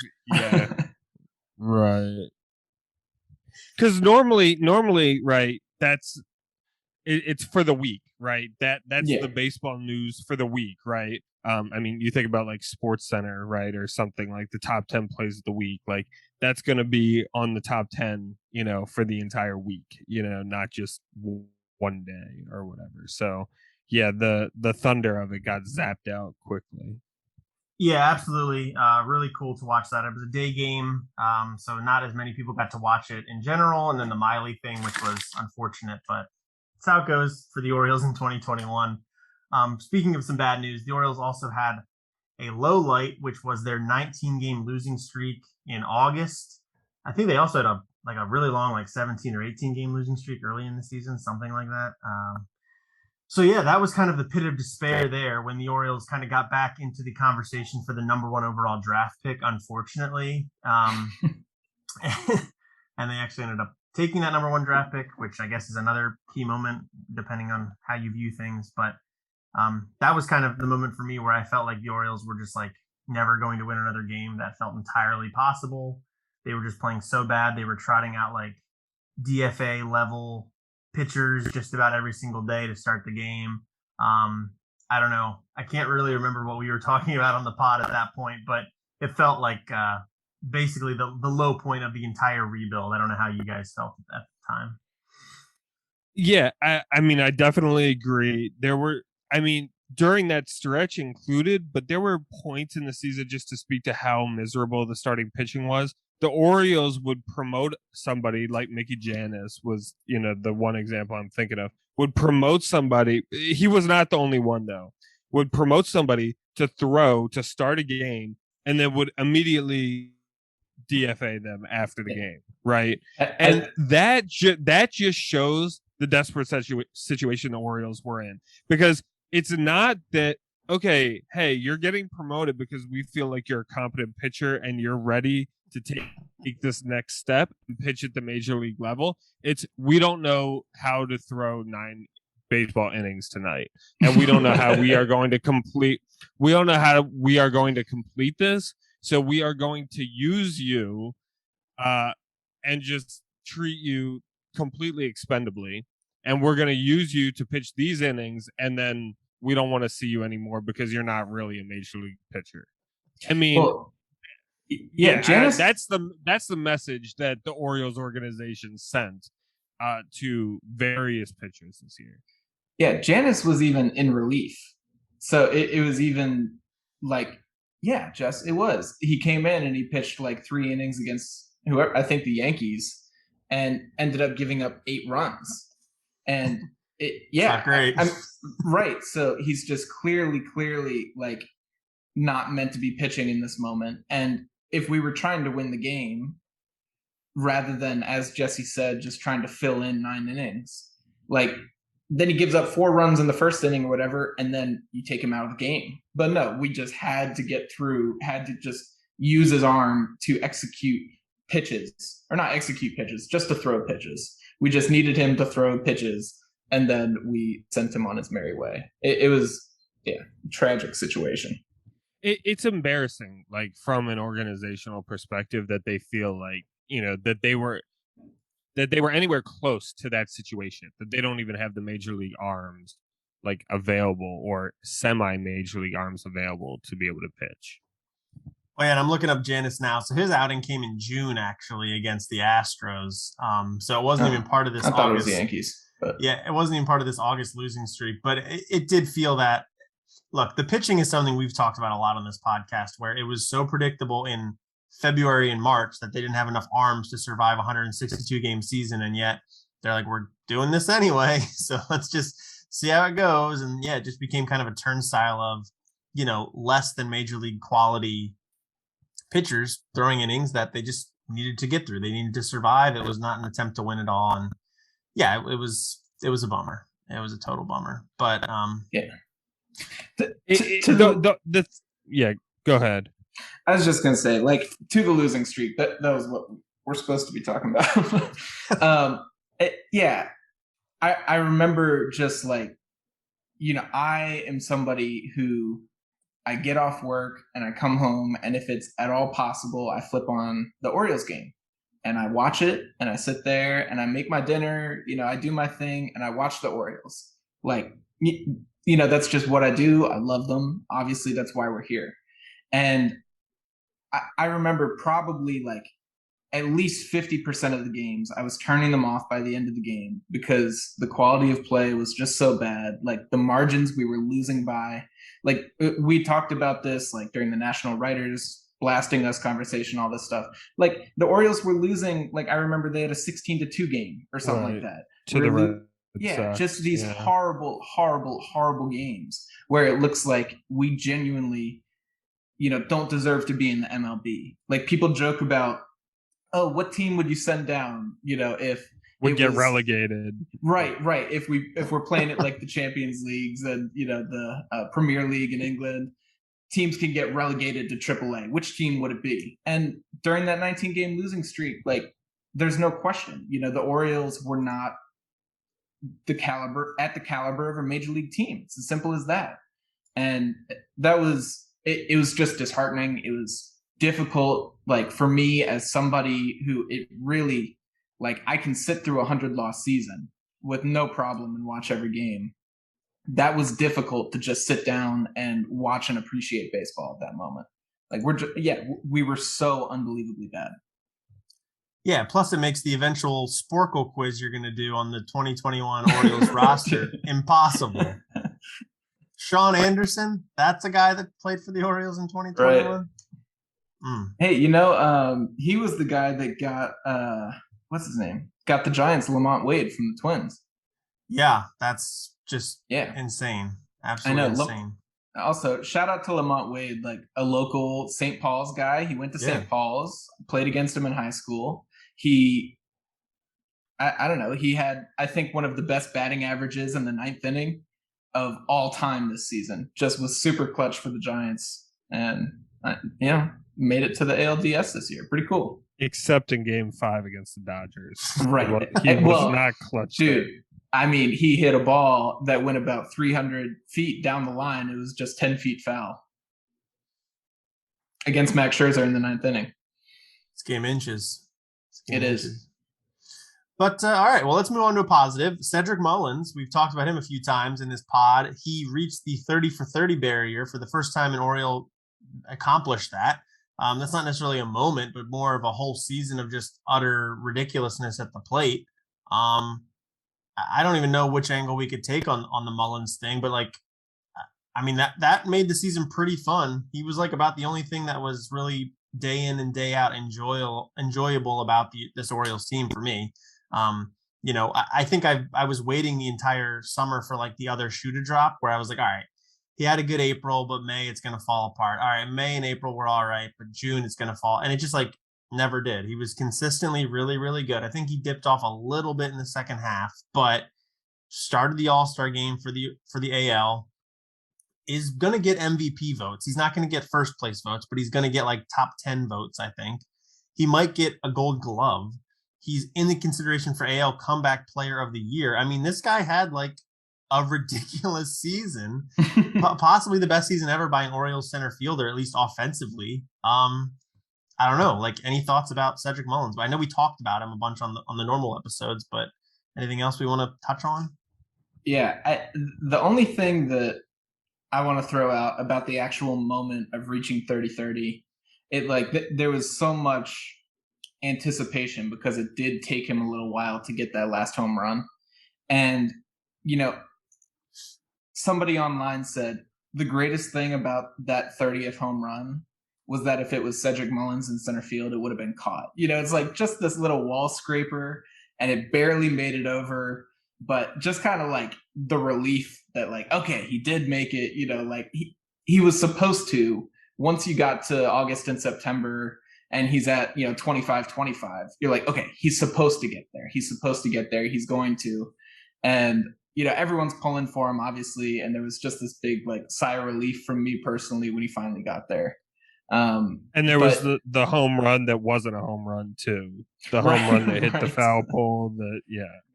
right. Because normally, right, it's for the week, right? That's the baseball news for the week, right? I mean, you think about like Sports Center, right, or something like the top 10 plays of the week, like that's going to be on the top 10, for the entire week, not just one day or whatever. So yeah, the thunder of it got zapped out quickly. Yeah, absolutely. Really cool to watch that. It was a day game, so not as many people got to watch it in general. And then the Miley thing, which was unfortunate, but that's how it goes for the Orioles in 2021. Speaking of some bad news, the Orioles also had a low light, which was their 19-game losing streak in August. I think they also had a really long, 17 or 18-game losing streak early in the season, something like that. So yeah, that was kind of the pit of despair there when the Orioles kind of got back into the conversation for the number 1 overall draft pick, unfortunately. And they actually ended up taking that number 1 draft pick, which I guess is another key moment depending on how you view things. But that was kind of the moment for me where I felt like the Orioles were just never going to win another game. That felt entirely possible. They were just playing so bad. They were trotting out DFA level pitchers just about every single day to start the game. I don't know. I can't really remember what we were talking about on the pod at that point, but it felt like basically the low point of the entire rebuild. I don't know how you guys felt at the time. Yeah, I mean, I definitely agree. During that stretch included, but there were points in the season, just to speak to how miserable the starting pitching was. The Orioles would promote somebody like Mickey Janis was, the one example I'm thinking of, would promote somebody. He was not the only one, though. Would promote somebody to start a game, and then would immediately DFA them after the game, right? And that just shows the desperate situation the Orioles were in, because it's not that, okay, hey, you're getting promoted because we feel like you're a competent pitcher and you're ready to take this next step and pitch at the major league level. It's, we don't know how to throw 9 baseball innings tonight, and we don't know how we are going to complete. We don't know how we are going to complete this. So we are going to use you, and just treat you completely expendably, and we're going to use you to pitch these innings, and then we don't want to see you anymore because you're not really a major league pitcher. I mean. Well, yeah, that's the message that the Orioles organization sent to various pitchers this year. Yeah, Janis was even in relief, so it was even Jess, it was. He came in and he pitched 3 innings against whoever, I think the Yankees, and ended up giving up 8 runs. And not great. Right. So he's just clearly not meant to be pitching in this moment. And if we were trying to win the game, rather than, as Jesse said, just trying to fill in 9 innings, then he gives up 4 runs in the first inning or whatever, and then you take him out of the game. But no, we just had to get through, had to just use his arm to execute pitches, or not execute pitches, just to throw pitches. We just needed him to throw pitches, and then we sent him on his merry way. It was, tragic situation. It's embarrassing, from an organizational perspective, that they feel that they were anywhere close to that situation, that they don't even have the major league arms available, or semi major league arms available to be able to pitch. Oh yeah, and I'm looking up Janis now. So his outing came in June, actually, against the Astros. So it wasn't even part of this. I thought it was the Yankees. But. Yeah, it wasn't even part of this August losing streak. But it did feel that. Look, the pitching is something we've talked about a lot on this podcast, where it was so predictable in February and March that they didn't have enough arms to survive a 162 game season, and yet they're like, we're doing this anyway, so let's just see how it goes. And yeah, it just became kind of a turnstile of less than major league quality pitchers throwing innings that they just needed to get through. They needed to survive. It was not an attempt to win it all. And yeah, it was a bummer. It was a total bummer. But yeah, go ahead. I was just gonna say, to the losing streak, that was what we're supposed to be talking about. I remember just like, I am somebody who I get off work and I come home, and if it's at all possible, I flip on the Orioles game and I watch it and I sit there and I make my dinner, I do my thing and I watch the Orioles. Like, that's just what I do. I love them. Obviously, that's why we're here. And I remember probably like at least 50% of the games, I was turning them off by the end of the game because the quality of play was just so bad. Like the margins we were losing by, like we talked about this like during the National Writers blasting us conversation, all this stuff. Like the Orioles were losing, like I remember they had a 16-2 game or something like that. To the Red Yeah, Sox, just these horrible, horrible, horrible games where it looks like we genuinely, don't deserve to be in the MLB. Like people joke about, oh, what team would you send down? If we get relegated. Right. If we're playing it like the Champions Leagues and the Premier League in England, teams can get relegated to AAA. Which team would it be? And during that 19-game losing streak, like there's no question. The Orioles were not the caliber of a major league team. It's as simple as that. And that was it was just disheartening. It was difficult, like for me as somebody who it really, like I can sit through 100-loss season with no problem and watch every game. That was difficult to just sit down and watch and appreciate baseball at that moment. Like we were so unbelievably bad. Yeah, plus it makes the eventual Sporkle quiz you're going to do on the 2021 Orioles roster impossible. Sean Anderson, that's a guy that played for the Orioles in 2021. Right. Hey, he was the guy that got what's his name? Got the Giants Lamont Wade from the Twins. Yeah, that's just insane. Absolutely insane. Also, shout out to Lamont Wade, like a local St. Paul's guy. He went to St. Paul's, played against him in high school. I don't know, he had, I think, one of the best batting averages in the 9th inning of all time this season. Just was super clutch for the Giants. And, made it to the ALDS this year. Pretty cool. Except in Game 5 against the Dodgers. Right. He was not clutch. Dude, I mean, he hit a ball that went about 300 feet down the line. It was just 10 feet foul. Against Max Scherzer in the 9th inning. It's game inches. It is. But all right, well, let's move on to a positive. Cedric Mullins, we've talked about him a few times in this pod. He reached the 30 for 30 barrier for the first time an Oriole accomplished that. That's not necessarily a moment, but more of a whole season of just utter ridiculousness at the plate. I don't even know which angle we could take on the Mullins thing, but like, I mean, that made the season pretty fun. He was like about the only thing that was really day in and day out enjoyable about this Orioles team for me. I think I was waiting the entire summer for like the other shoe to drop where I was like, all right, he had a good April, but May it's going to fall apart. All right, May and April were all right, but June it's going to fall. And it just like never did. He was consistently really, really good. I think he dipped off a little bit in the second half, but started the All-Star game for the AL, is going to get MVP votes. He's not going to get first place votes, but he's going to get like top 10 votes, I think. He might get a Gold Glove. He's in the consideration for AL Comeback Player of the Year. I mean, this guy had like a ridiculous season, possibly the best season ever by an Orioles center fielder, at least offensively. I don't know, like any thoughts about Cedric Mullins? I know we talked about him a bunch on the normal episodes, but anything else we want to touch on? Yeah, the only thing that I want to throw out about the actual moment of reaching 30-30, it like there was so much anticipation because it did take him a little while to get that last home run. And, somebody online said the greatest thing about that 30th home run was that if it was Cedric Mullins in center field, it would have been caught. It's like just this little wall scraper and it barely made it over, but just kind of like the relief that like, okay, he did make it, like he was supposed to. Once you got to August and September and he's at, 25-25, you're like, okay, he's supposed to get there. He's supposed to get there. He's going to. And, everyone's pulling for him, obviously. And there was just this big like sigh of relief from me personally when he finally got there. And there was But the home run that wasn't a home run too. The home run that hit the foul pole.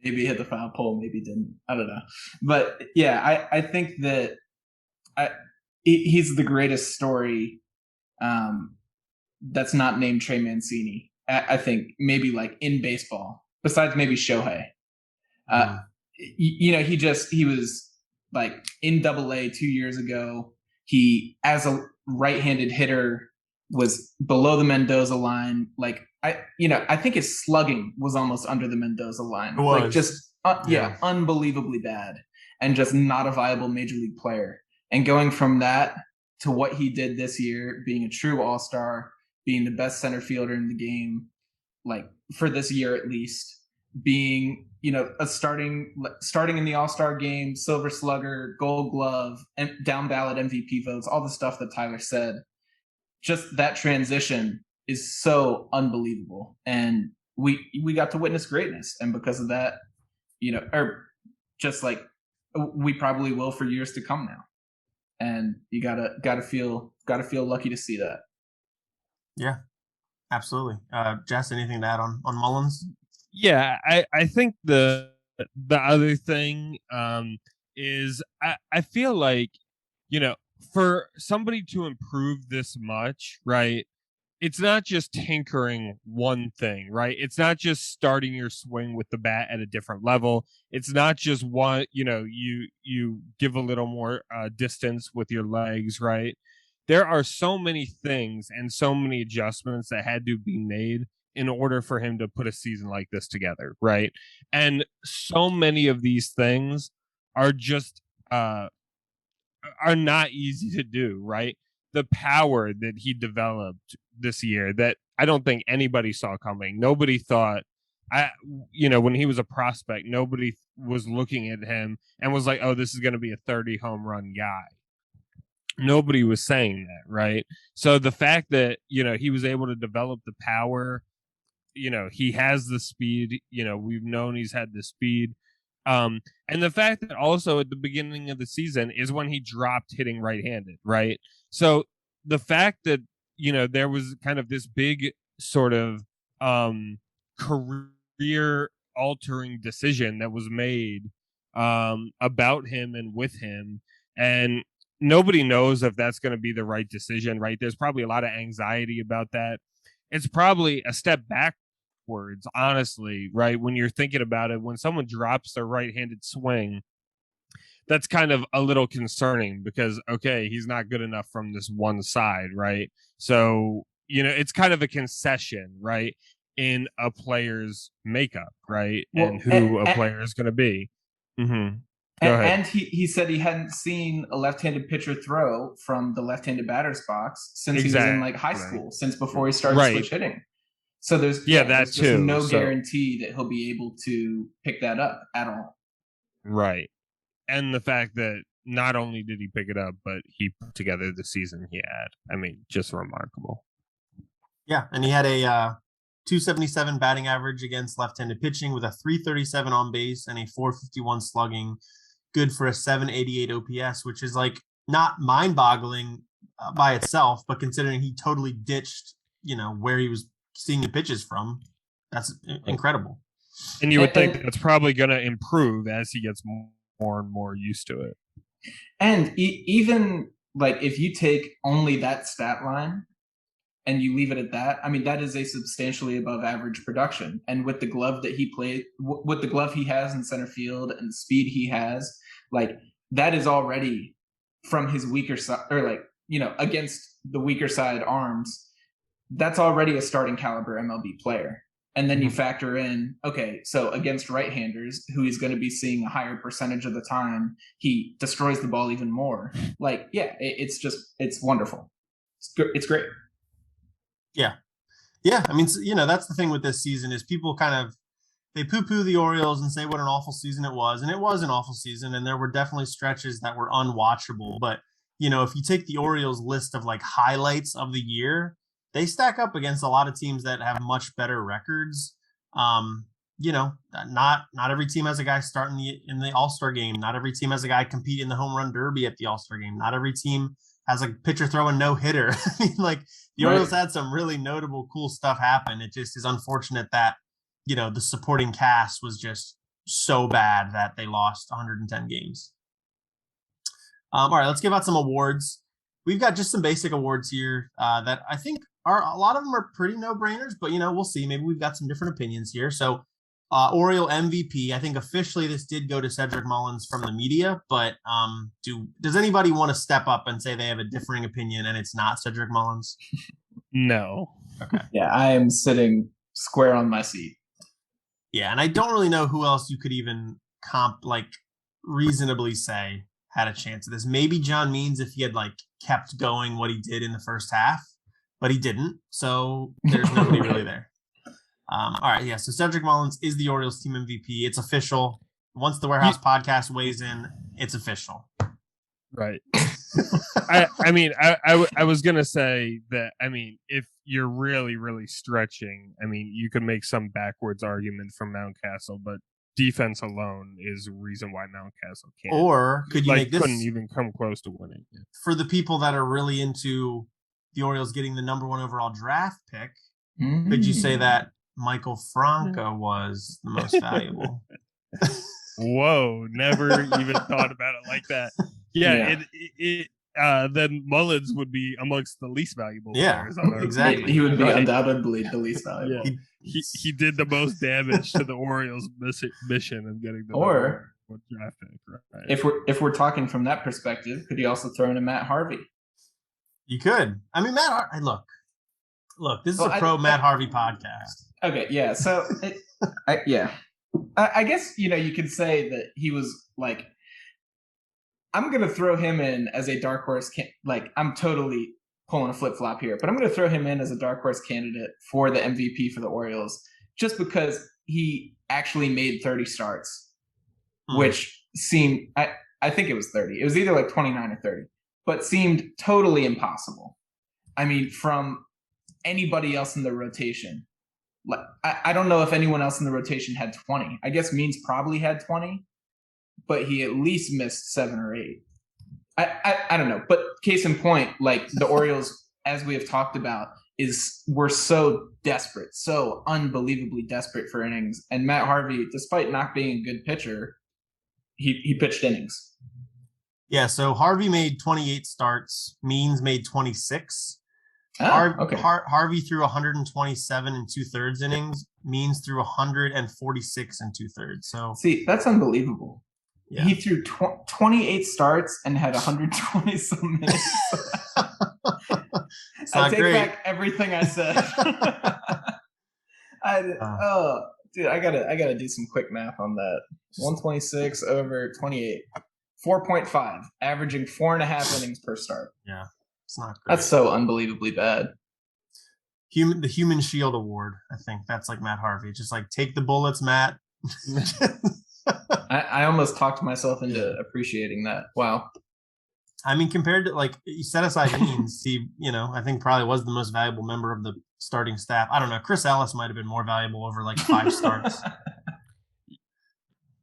Maybe hit the foul pole, maybe didn't. I don't know. But yeah, I think that he's the greatest story that's not named Trey Mancini. I think maybe like in baseball, besides maybe Shohei. He was like in AA 2 years ago. He, as a right-handed hitter, was below the Mendoza line. Like I think his slugging was almost under the Mendoza line. Like just unbelievably bad, and just not a viable major league player. And going from that to what he did this year, being a true all-star, being the best center fielder in the game, like for this year at least, being a starting in the All-Star game, Silver Slugger, Gold Glove, and down ballot MVP votes, all the stuff that Tyler said. Just that transition is so unbelievable, and we got to witness greatness, and because of that, or just like we probably will for years to come now. And you gotta feel lucky to see that. Yeah, absolutely. Jess, anything to add on Mullins? Yeah, I think the other thing is I feel like, for somebody to improve this much, right? It's not just tinkering one thing, right? It's not just starting your swing with the bat at a different level. It's not just one, you give a little more distance with your legs, right? There are so many things and so many adjustments that had to be made in order for him to put a season like this together, right? And so many of these things are just are not easy to do, right? The power that he developed this year that I don't think anybody saw coming. Nobody thought, when he was a prospect, nobody was looking at him and was like, oh, this is going to be a 30 home run guy. Nobody was saying that, right? So the fact that, he was able to develop the power, he has the speed, we've known he's had the speed. And the fact that also at the beginning of the season is when he dropped hitting right-handed, right? So the fact that, there was kind of this big sort of career altering decision that was made about him and with him, and nobody knows if that's going to be the right decision, right? There's probably a lot of anxiety about that. It's probably a step backwards, honestly, right? When you're thinking about it, when someone drops their right-handed swing, that's kind of a little concerning because, okay, he's not good enough from this one side, right? So, it's kind of a concession, right, in a player's makeup, right? Well, and who a player is going to be. Mm-hmm. Go ahead. And he said he hadn't seen a left-handed pitcher throw from the left-handed batter's box since he was in like high school, since before he started switch hitting. So there's there's just no guarantee that he'll be able to pick that up at all. Right. And the fact that not only did he pick it up, but he put together the season he had. I mean, just remarkable. Yeah, and he had a 277 batting average against left-handed pitching with a 337 on base and a 451 slugging. Good for a 788 OPS, which is like not mind-boggling by itself, but considering he totally ditched, where he was seeing the pitches from, that's incredible. And you would think that's probably going to improve as he gets more and more used to it. And even like if you take only that stat line and you leave it at that, I mean, that is a substantially above average production. And with the glove that he played, with the glove he has in center field and the speed he has, like that is already from his weaker side, or like, against the weaker side arms, that's already a starting caliber MLB player. And then you factor in, okay, so against right-handers, who he's going to be seeing a higher percentage of the time, he destroys the ball even more. Like, yeah, it's wonderful. It's great. Yeah. Yeah. I mean, that's the thing with this season is people they poo-poo the Orioles and say what an awful season it was. And it was an awful season. And there were definitely stretches that were unwatchable. But, if you take the Orioles list of like highlights of the year, they stack up against a lot of teams that have much better records. Not every team has a guy starting in the All-Star game. Not every team has a guy compete in the home run derby at the All-Star game. Not every team has a pitcher throw a no-hitter. I mean, like the Orioles had some really notable, cool stuff happen. It just is unfortunate that, the supporting cast was just so bad that they lost 110 games. All right, let's give out some awards. We've got just some basic awards here that I think a lot of them are pretty no-brainers, but we'll see. Maybe we've got some different opinions here. So Oriole MVP, I think officially this did go to Cedric Mullins from the media, but does anybody want to step up and say they have a differing opinion and it's not Cedric Mullins? No. Okay. Yeah, I am sitting square on my seat. Yeah, and I don't really know who else you could even reasonably say had a chance at this. Maybe John Means if he had kept going what he did in the first half, but he didn't. So there's nobody really there. All right, yeah. So Cedric Mullins is the Orioles team MVP. It's official. Once the Warehouse podcast weighs in, it's official. Right. I was gonna say that. I mean, if you're really, really stretching, I mean, you could make some backwards argument from Mountcastle, but defense alone is a reason why Mountcastle can't. Or could you make this couldn't even come close to winning? For the people that are really into the Orioles getting the number 1 overall draft pick, could you say that Michael Franco was the most valuable? Whoa, never even thought about it like that. Yeah. Then Mullins would be amongst the least valuable players. Exactly. He would be undoubtedly the least valuable. Yeah. He did the most damage to the Orioles' mission of getting the draft pick. Right? If we're talking from that perspective, could you also throw in a Matt Harvey? You could. I mean, look. This is a Matt Harvey podcast. Okay, yeah. So, I guess you could say that he was I'm going to throw him in as a dark horse. I'm totally pulling a flip flop here, but I'm going to throw him in as a dark horse candidate for the MVP for the Orioles, just because he actually made 30 starts, which seemed I think it was 30. It was either 29 or 30, but seemed totally impossible. I mean, from anybody else in the rotation. I don't know if anyone else in the rotation had 20. I guess Means probably had 20, but he at least missed 7 or 8. I don't know. But case in point, the Orioles, as we have talked about, were so desperate, so unbelievably desperate for innings. And Matt Harvey, despite not being a good pitcher, he pitched innings. Yeah, so Harvey made 28 starts. Means made 26. Harvey threw 127 and 2/3 innings. Means threw 146 and 2/3. So see, that's unbelievable. Yeah. He threw 28 starts and had 120 some minutes. I take back everything I said. I gotta do some quick math on that. 126 over 28, 4.5, averaging 4.5 innings per start. Yeah. It's not great. That's so unbelievably bad. The Human Shield Award. I think that's Matt Harvey. Just take the bullets, Matt. I almost talked myself into appreciating that. Wow. I mean, compared to you set aside Means, he, I think probably was the most valuable member of the starting staff. I don't know. Chris Ellis might have been more valuable over 5 starts.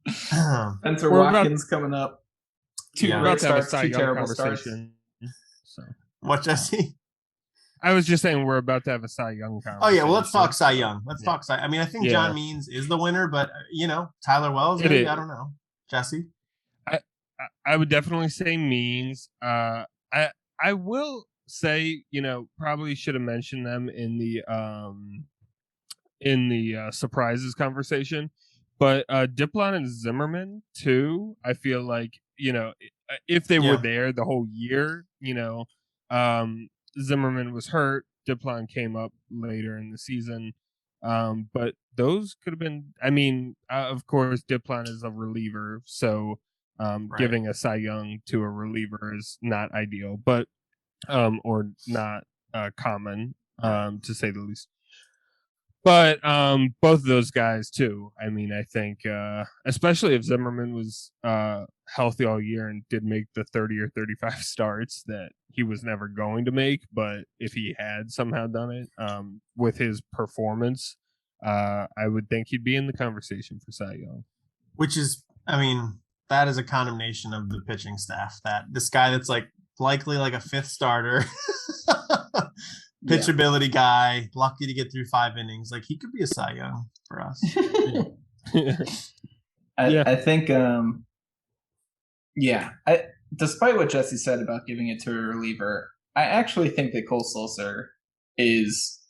Spencer Watkins coming up. 2 great starts, 2 terrible starts. So. What, Jesse? I was just saying we're about to have a Cy Young conversation. Oh, yeah. Well, let's talk Cy Young. Let's talk Cy. I mean, I think John Means is the winner, but, Tyler Wells, maybe. I don't know. Jesse? I would definitely say Means. I will say, probably should have mentioned them in the surprises conversation. But Diplan and Zimmerman, too, I feel like, if they were there the whole year, Zimmerman was hurt. Diplan came up later in the season. But those could have been, of course, Diplan is a reliever. So giving a Cy Young to a reliever is not ideal, but or not common, to say the least. But both of those guys too. I mean, I think especially if Zimmerman was healthy all year and did make the 30 or 35 starts that he was never going to make, but if he had somehow done it with his performance, I would think he'd be in the conversation for Cy Young. Which is, I mean, that is a condemnation of the pitching staff. That this guy that's likely like a fifth starter, pitchability guy, lucky to get through 5 innings. Like he could be a Cy Young for us. I think, despite what Jesse said about giving it to a reliever, I actually think that Cole Solster is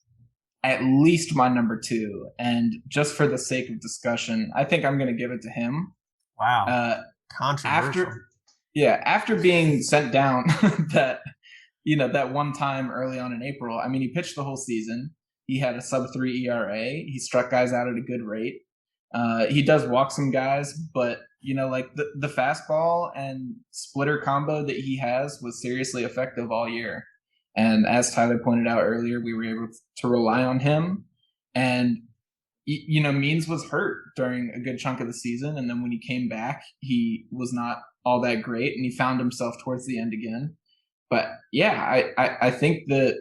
at least my number 2. And just for the sake of discussion, I think I'm going to give it to him. Wow. Controversial. After being sent down that one time early on in April, I mean, he pitched the whole season. He had a sub-3 ERA. He struck guys out at a good rate. He does walk some guys, but like the fastball and splitter combo that he has was seriously effective all year. And as Tyler pointed out earlier, we were able to rely on him. And Means was hurt during a good chunk of the season, and then when he came back, he was not all that great, and he found himself towards the end again. But yeah, I think that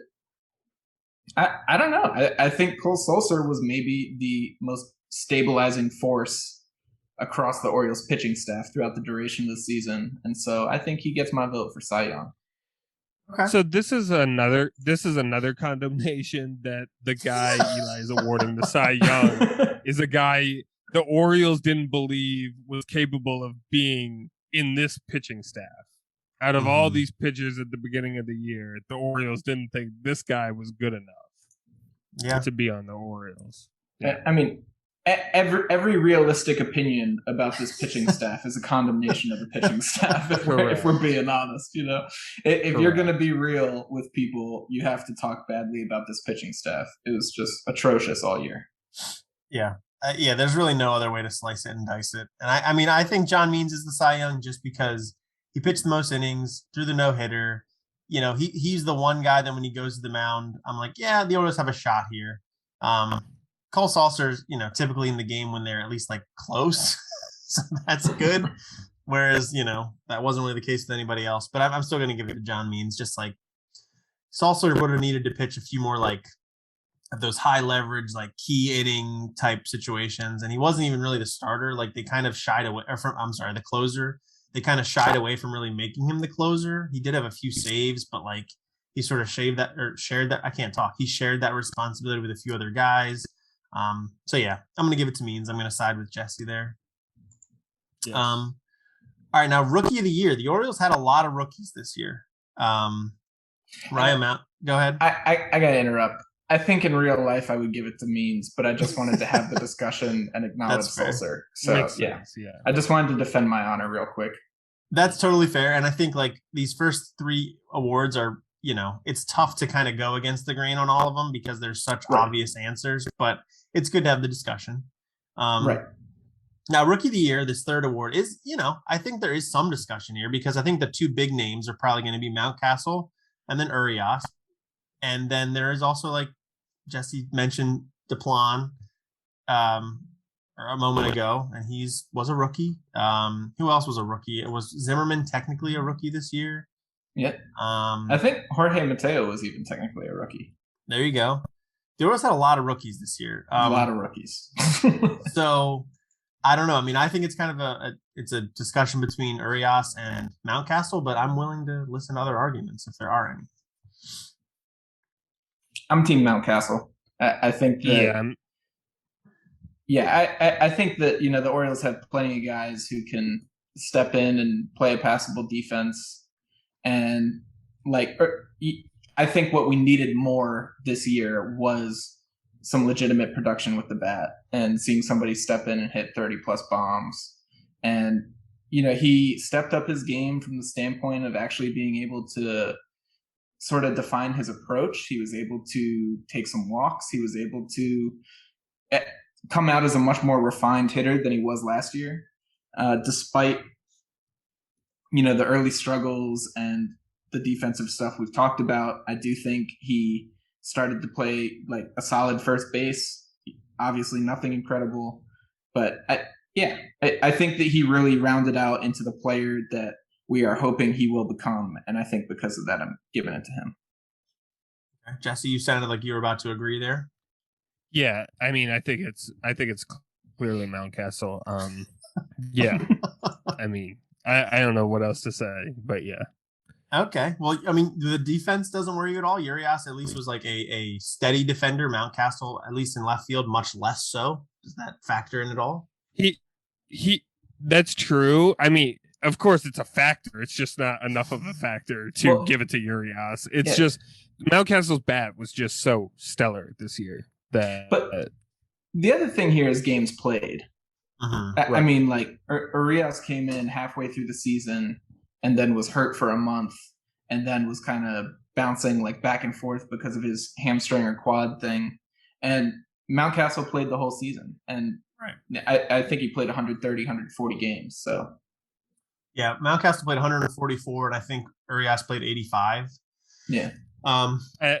I don't know. I think Cole Solster was maybe the most stabilizing force across the Orioles pitching staff throughout the duration of the season, and so I think he gets my vote for Cy Young. Okay. So this is another condemnation that the guy Eli is awarding the Cy Young is a guy the Orioles didn't believe was capable of being in this pitching staff. Out of all these pitchers at the beginning of the year, the Orioles didn't think this guy was good enough to be on the Orioles. Yeah. I mean, every realistic opinion about this pitching staff is a condemnation of the pitching staff. If we're being honest, if you're going to be real with people, you have to talk badly about this pitching staff. It was just atrocious all year. Yeah. There's really no other way to slice it and dice it. And I think John Means is the Cy Young just because he pitched the most innings, threw the no-hitter. He's the one guy that when he goes to the mound, I'm like, yeah, the Orioles have a shot here. Cole Solster's, typically in the game when they're at least like close. So that's good. Whereas, that wasn't really the case with anybody else. But I'm still going to give it to John Means. Just like Solster would have needed to pitch a few more like of those high leverage, like key inning type situations. And he wasn't even really the starter. Like they kind of shied away the closer. They kind of shied away from really making him the closer. He did have a few saves, but like he sort of shared that. I can't talk. He shared that responsibility with a few other guys. So yeah, I'm going to give it to Means. I'm going to side with Jesse there. Yes. All right. Now, rookie of the year. The Orioles had a lot of rookies this year. Ryan Mount, go ahead. I got to interrupt. I think in real life, I would give it to Means, but I just wanted to have the discussion and acknowledge Solster. So yeah, I just wanted to defend my honor real quick. That's totally fair. And I think like these first 3 awards are, it's tough to kind of go against the grain on all of them because there's such obvious answers, but it's good to have the discussion. Right. Now, Rookie of the Year, this third award is, I think there is some discussion here because I think the 2 big names are probably going to be Mountcastle and then Urias. And then there is also, like Jesse mentioned, Deplan a moment ago, and was a rookie. Who else was a rookie? It was Zimmerman technically a rookie this year. Yeah. I think Jorge Mateo was even technically a rookie. There you go. The Orioles had a lot of rookies this year. A lot of rookies. So I don't know. I mean, I think it's kind of it's a discussion between Urias and Mountcastle, but I'm willing to listen to other arguments if there are any. I'm Team Mountcastle. I think that. I think that the Orioles have plenty of guys who can step in and play a passable defense. And I think what we needed more this year was some legitimate production with the bat and seeing somebody step in and hit 30 plus bombs. And, he stepped up his game from the standpoint of actually being able to sort of define his approach. He was able to take some walks. He was able to come out as a much more refined hitter than he was last year, despite the early struggles and the defensive stuff we've talked about. I do think he started to play like a solid first base. Obviously nothing incredible, but I think that he really rounded out into the player that we are hoping he will become. And I think because of that, I'm giving it to him. Jesse, you sounded like you were about to agree there. Yeah. I mean, I think it's clearly Mountcastle. Yeah. I mean, I don't know what else to say, but yeah. Okay. Well, I mean, the defense doesn't worry you at all. Urias at least was like a steady defender. Mountcastle, at least in left field, much less so. Does that factor in at all? He that's true. I mean, of course it's a factor. It's just not enough of a factor to give it to Urias. It's just Mountcastle's bat was just so stellar this year that. But the other thing here is games played. I mean, like Urias came in halfway through the season and then was hurt for a month and then was kind of bouncing like back and forth because of his hamstring or quad thing. And Mountcastle played the whole season. And I think he played 130, 140 games. So yeah, Mountcastle played 144, and I think Urias played 85. Yeah.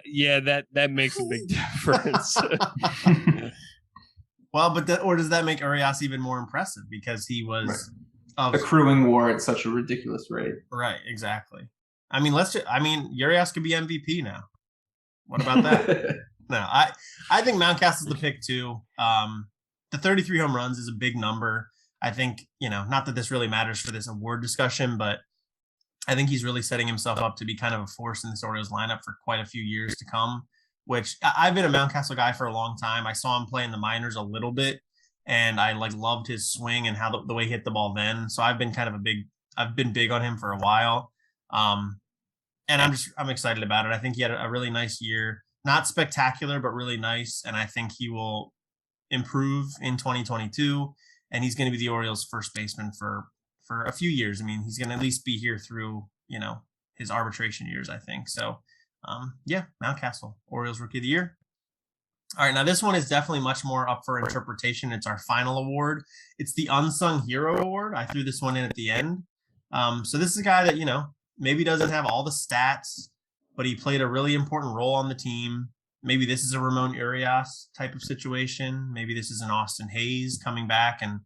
Yeah, that makes a big difference. Well, but does that make Urias even more impressive because he was accruing WAR at such a ridiculous rate? Right, exactly. I mean, Urias could be MVP now. What about that? No, I think Mountcastle's the pick too. The 33 home runs is a big number. I think, not that this really matters for this award discussion, but I think he's really setting himself up to be kind of a force in this Orioles lineup for quite a few years to come, which I've been a Mountcastle guy for a long time. I saw him play in the minors a little bit, and I loved his swing and how the way he hit the ball then. So I've been big on him for a while. And I'm excited about it. I think he had a really nice year, not spectacular, but really nice. And I think he will improve in 2022, and he's going to be the Orioles first baseman for a few years. I mean, he's going to at least be here through, his arbitration years, I think. So, Mountcastle, Orioles Rookie of the Year. All right, now this one is definitely much more up for interpretation. It's our final award. It's the Unsung Hero Award. I threw this one in at the end. So this is a guy that, maybe doesn't have all the stats, but he played a really important role on the team. Maybe this is a Ramon Urias type of situation. Maybe this is an Austin Hayes coming back and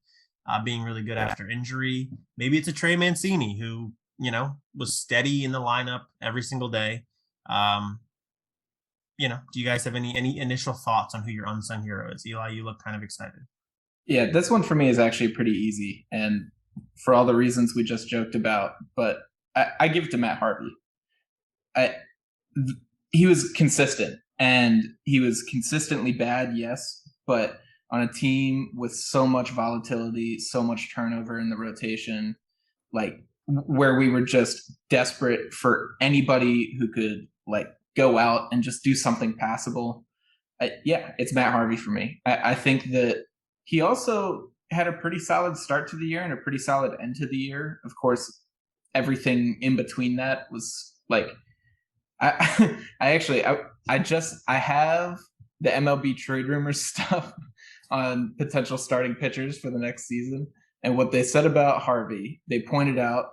being really good after injury. Maybe it's a Trey Mancini who, was steady in the lineup every single day. Do you guys have any initial thoughts on who your unsung hero is? Eli, you look kind of excited. Yeah, this one for me is actually pretty easy. And for all the reasons we just joked about, but I give it to Matt Harvey. He was consistent, and he was consistently bad, yes, but on a team with so much volatility, so much turnover in the rotation, like where we were just desperate for anybody who could go out and just do something passable. It's Matt Harvey for me. I think that he also had a pretty solid start to the year and a pretty solid end to the year. Of course, everything in between that was I have the MLB trade rumors stuff on potential starting pitchers for the next season. And what they said about Harvey, they pointed out,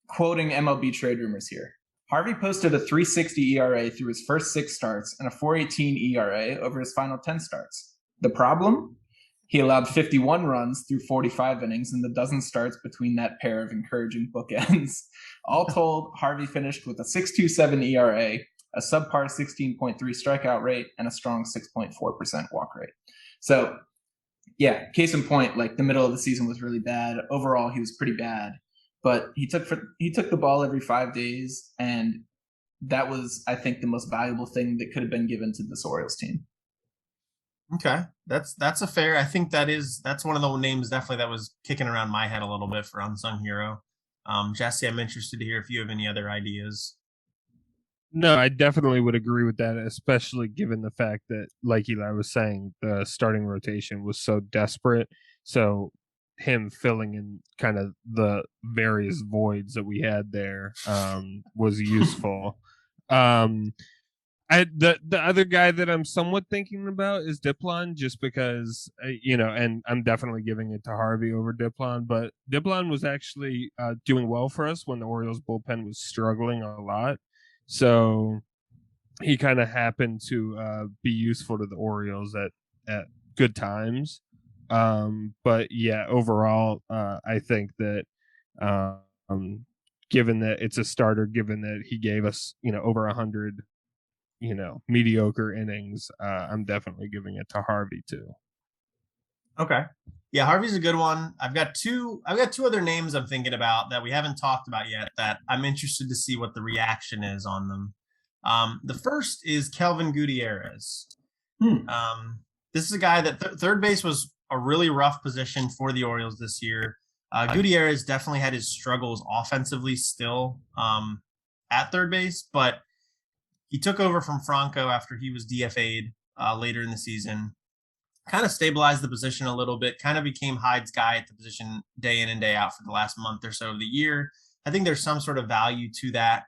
quoting MLB trade rumors here. Harvey posted a 3.60 ERA through his first 6 starts and a 4.18 ERA over his final 10 starts. The problem? He allowed 51 runs through 45 innings in the dozen starts between that pair of encouraging bookends. All told, Harvey finished with a 6.27 ERA, a subpar 16.3 strikeout rate, and a strong 6.4% walk rate. So, yeah, case in point, the middle of the season was really bad. Overall, he was pretty bad. But he took the ball every 5 days, and that was, I think, the most valuable thing that could have been given to this Orioles team. Okay, that's a fair. I think that's one of the names definitely that was kicking around my head a little bit for unsung hero. Jesse, I'm interested to hear if you have any other ideas. No, I definitely would agree with that, especially given the fact that, like Eli was saying, the starting rotation was so desperate. So him filling in kind of the various voids that we had there was useful. The other guy that I'm somewhat thinking about is Diplon, just because and I'm definitely giving it to Harvey over Diplon, but Diplon was actually doing well for us when the Orioles bullpen was struggling a lot, so he kind of happened to be useful to the Orioles at good times. But yeah, overall, I think that given that it's a starter, given that he gave us over 100 mediocre innings, I'm definitely giving it to Harvey too. Okay. Yeah, Harvey's a good one. I've got two other names I'm thinking about that we haven't talked about yet that I'm interested to see what the reaction is on them. The first is Kelvin Gutierrez. This is a guy that third base was a really rough position for the Orioles this year. Gutierrez definitely had his struggles offensively still at third base, but he took over from Franco after he was DFA'd later in the season. Kind of stabilized the position a little bit, kind of became Hyde's guy at the position day in and day out for the last month or so of the year. I think there's some sort of value to that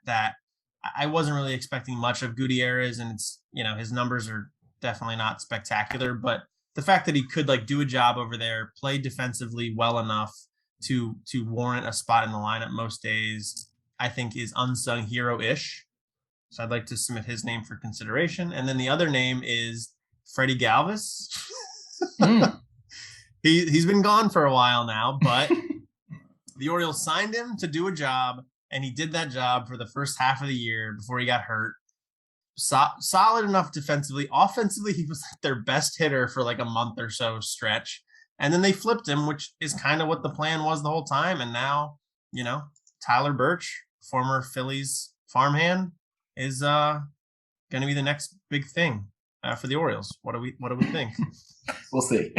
I wasn't really expecting much of Gutierrez, and it's, his numbers are definitely not spectacular, but the fact that he could like do a job over there, play defensively well enough to warrant a spot in the lineup most days, I think is unsung hero-ish. So I'd like to submit his name for consideration. And then the other name is Freddie Galvis. He's been gone for a while now, but the Orioles signed him to do a job, and he did that job for the first half of the year before he got hurt. Solid enough defensively. Offensively, he was like their best hitter for like a month or so stretch. And then they flipped him, which is kind of what the plan was the whole time. And now, Tyler Birch, former Phillies farmhand, is going to be the next big thing for the Orioles. What do we think? We'll see.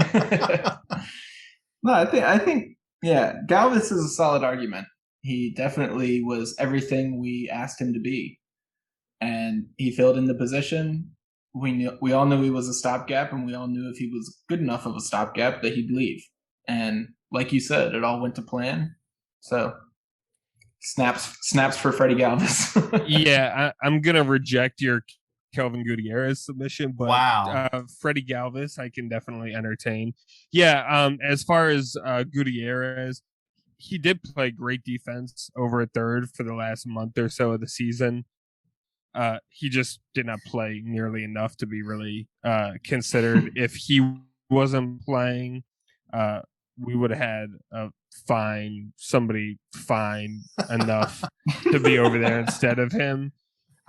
No, I think, yeah, Galvis is a solid argument. He definitely was everything we asked him to be, and he filled in the position. We all knew he was a stopgap, and we all knew if he was good enough of a stopgap that he'd leave. And like you said, it all went to plan. So snaps for Freddie Galvis. Yeah, I'm gonna reject your Kelvin Gutierrez submission, but wow, Freddie Galvis I can definitely entertain. Yeah, as far as Gutierrez, he did play great defense over at third for the last month or so of the season. He just did not play nearly enough to be really considered. If he wasn't playing, we would have had somebody fine enough to be over there instead of him.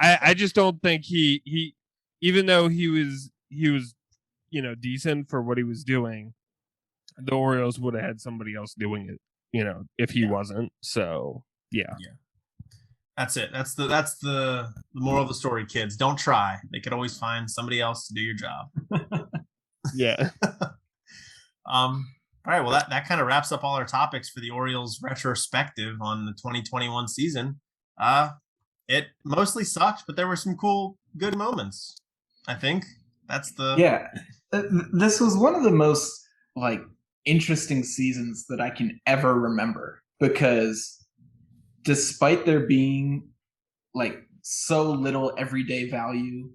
I just don't think he even though he was decent for what he was doing, the Orioles would have had somebody else doing it, if he wasn't. So yeah. That's it. That's the moral of the story, kids. Don't try. They could always find somebody else to do your job. Yeah. All right. Well, that kind of wraps up all our topics for the Orioles retrospective on the 2021 season. It mostly sucked, but there were some cool, good moments. I think that's yeah. This was one of the most interesting seasons that I can ever remember, because despite there being so little everyday value,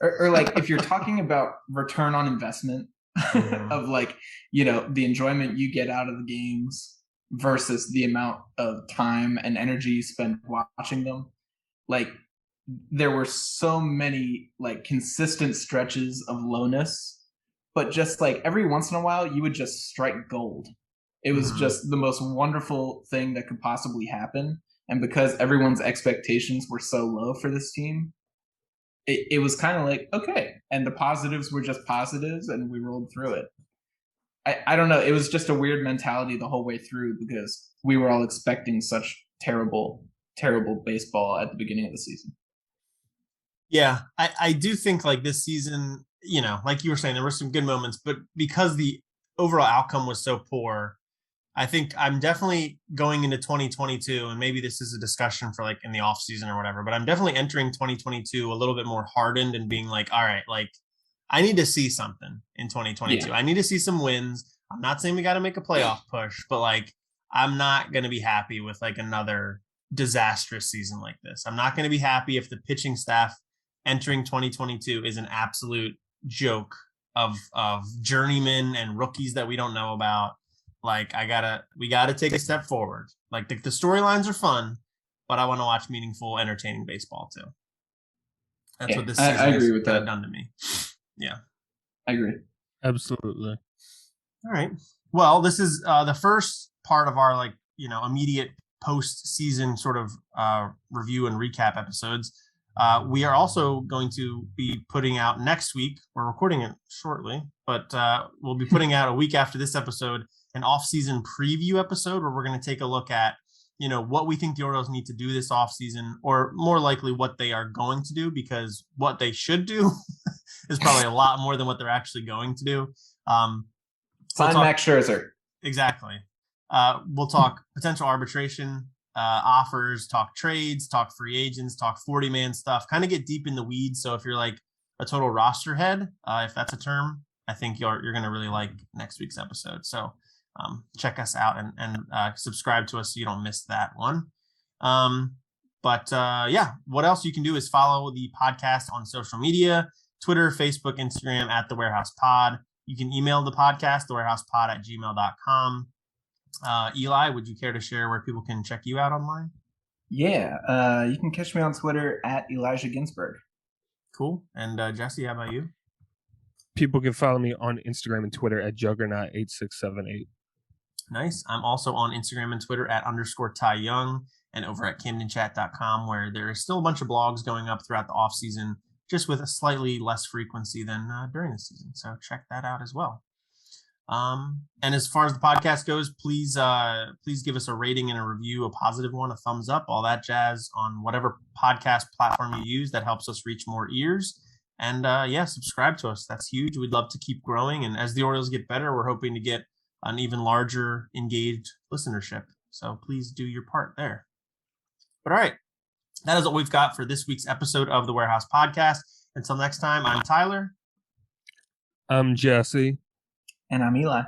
or if you're talking about return on investment of the enjoyment you get out of the games versus the amount of time and energy you spend watching them, there were so many consistent stretches of lowness, but just every once in a while you would just strike gold. It was just the most wonderful thing that could possibly happen. And because everyone's expectations were so low for this team, it was kind of okay. And the positives were just positives, and we rolled through it. I don't know. It was just a weird mentality the whole way through, because we were all expecting such terrible, terrible baseball at the beginning of the season. Yeah, I do think this season, like you were saying, there were some good moments, but because the overall outcome was so poor, I think I'm definitely going into 2022, and maybe this is a discussion for in the off season or whatever, but I'm definitely entering 2022 a little bit more hardened and being all right, I need to see something in 2022. Yeah. I need to see some wins. I'm not saying we got to make a playoff push, but I'm not going to be happy with another disastrous season like this. I'm not going to be happy if the pitching staff entering 2022 is an absolute joke of journeymen and rookies that we don't know about. We gotta take a step forward. The storylines are fun, but I want to watch meaningful, entertaining baseball too. That's what this season I agree with that. Done to me. Yeah, I agree. Absolutely. All right. Well, this is the first part of our immediate post-season sort of review and recap episodes. We are also going to be putting out next week. We're recording it shortly, but we'll be putting out a week after this episode an off-season preview episode where we're going to take a look at, what we think the Orioles need to do this offseason, or more likely what they are going to do, because what they should do is probably a lot more than what they're actually going to do. Sign Max Scherzer. Exactly. We'll talk potential arbitration offers, talk trades, talk free agents, talk 40-man stuff, kind of get deep in the weeds. So if you're like a total roster head, if that's a term, I think you're going to really like next week's episode. So check us out and subscribe to us so you don't miss that one. But what else you can do is follow the podcast on social media, Twitter, Facebook, Instagram at The Warehouse Pod. You can email the podcast, thewarehousepod@gmail.com. Eli, would you care to share where people can check you out online? Yeah, you can catch me on Twitter at Elijah Ginsberg. Cool. And Jesse, how about you? People can follow me on Instagram and Twitter at Juggernaut8678. Nice. I'm also on Instagram and Twitter at _Ty Young and over at CamdenChat.com, where there is still a bunch of blogs going up throughout the off season, just with a slightly less frequency than during the season. So check that out as well. And as far as the podcast goes, please give us a rating and a review, a positive one, a thumbs up, all that jazz on whatever podcast platform you use. That helps us reach more ears. And subscribe to us. That's huge. We'd love to keep growing. And as the Orioles get better, we're hoping to get an even larger engaged listenership. So please do your part there. But all right, that is what we've got for this week's episode of the Warehouse Podcast. Until next time, I'm Tyler. I'm Jesse. And I'm Eli.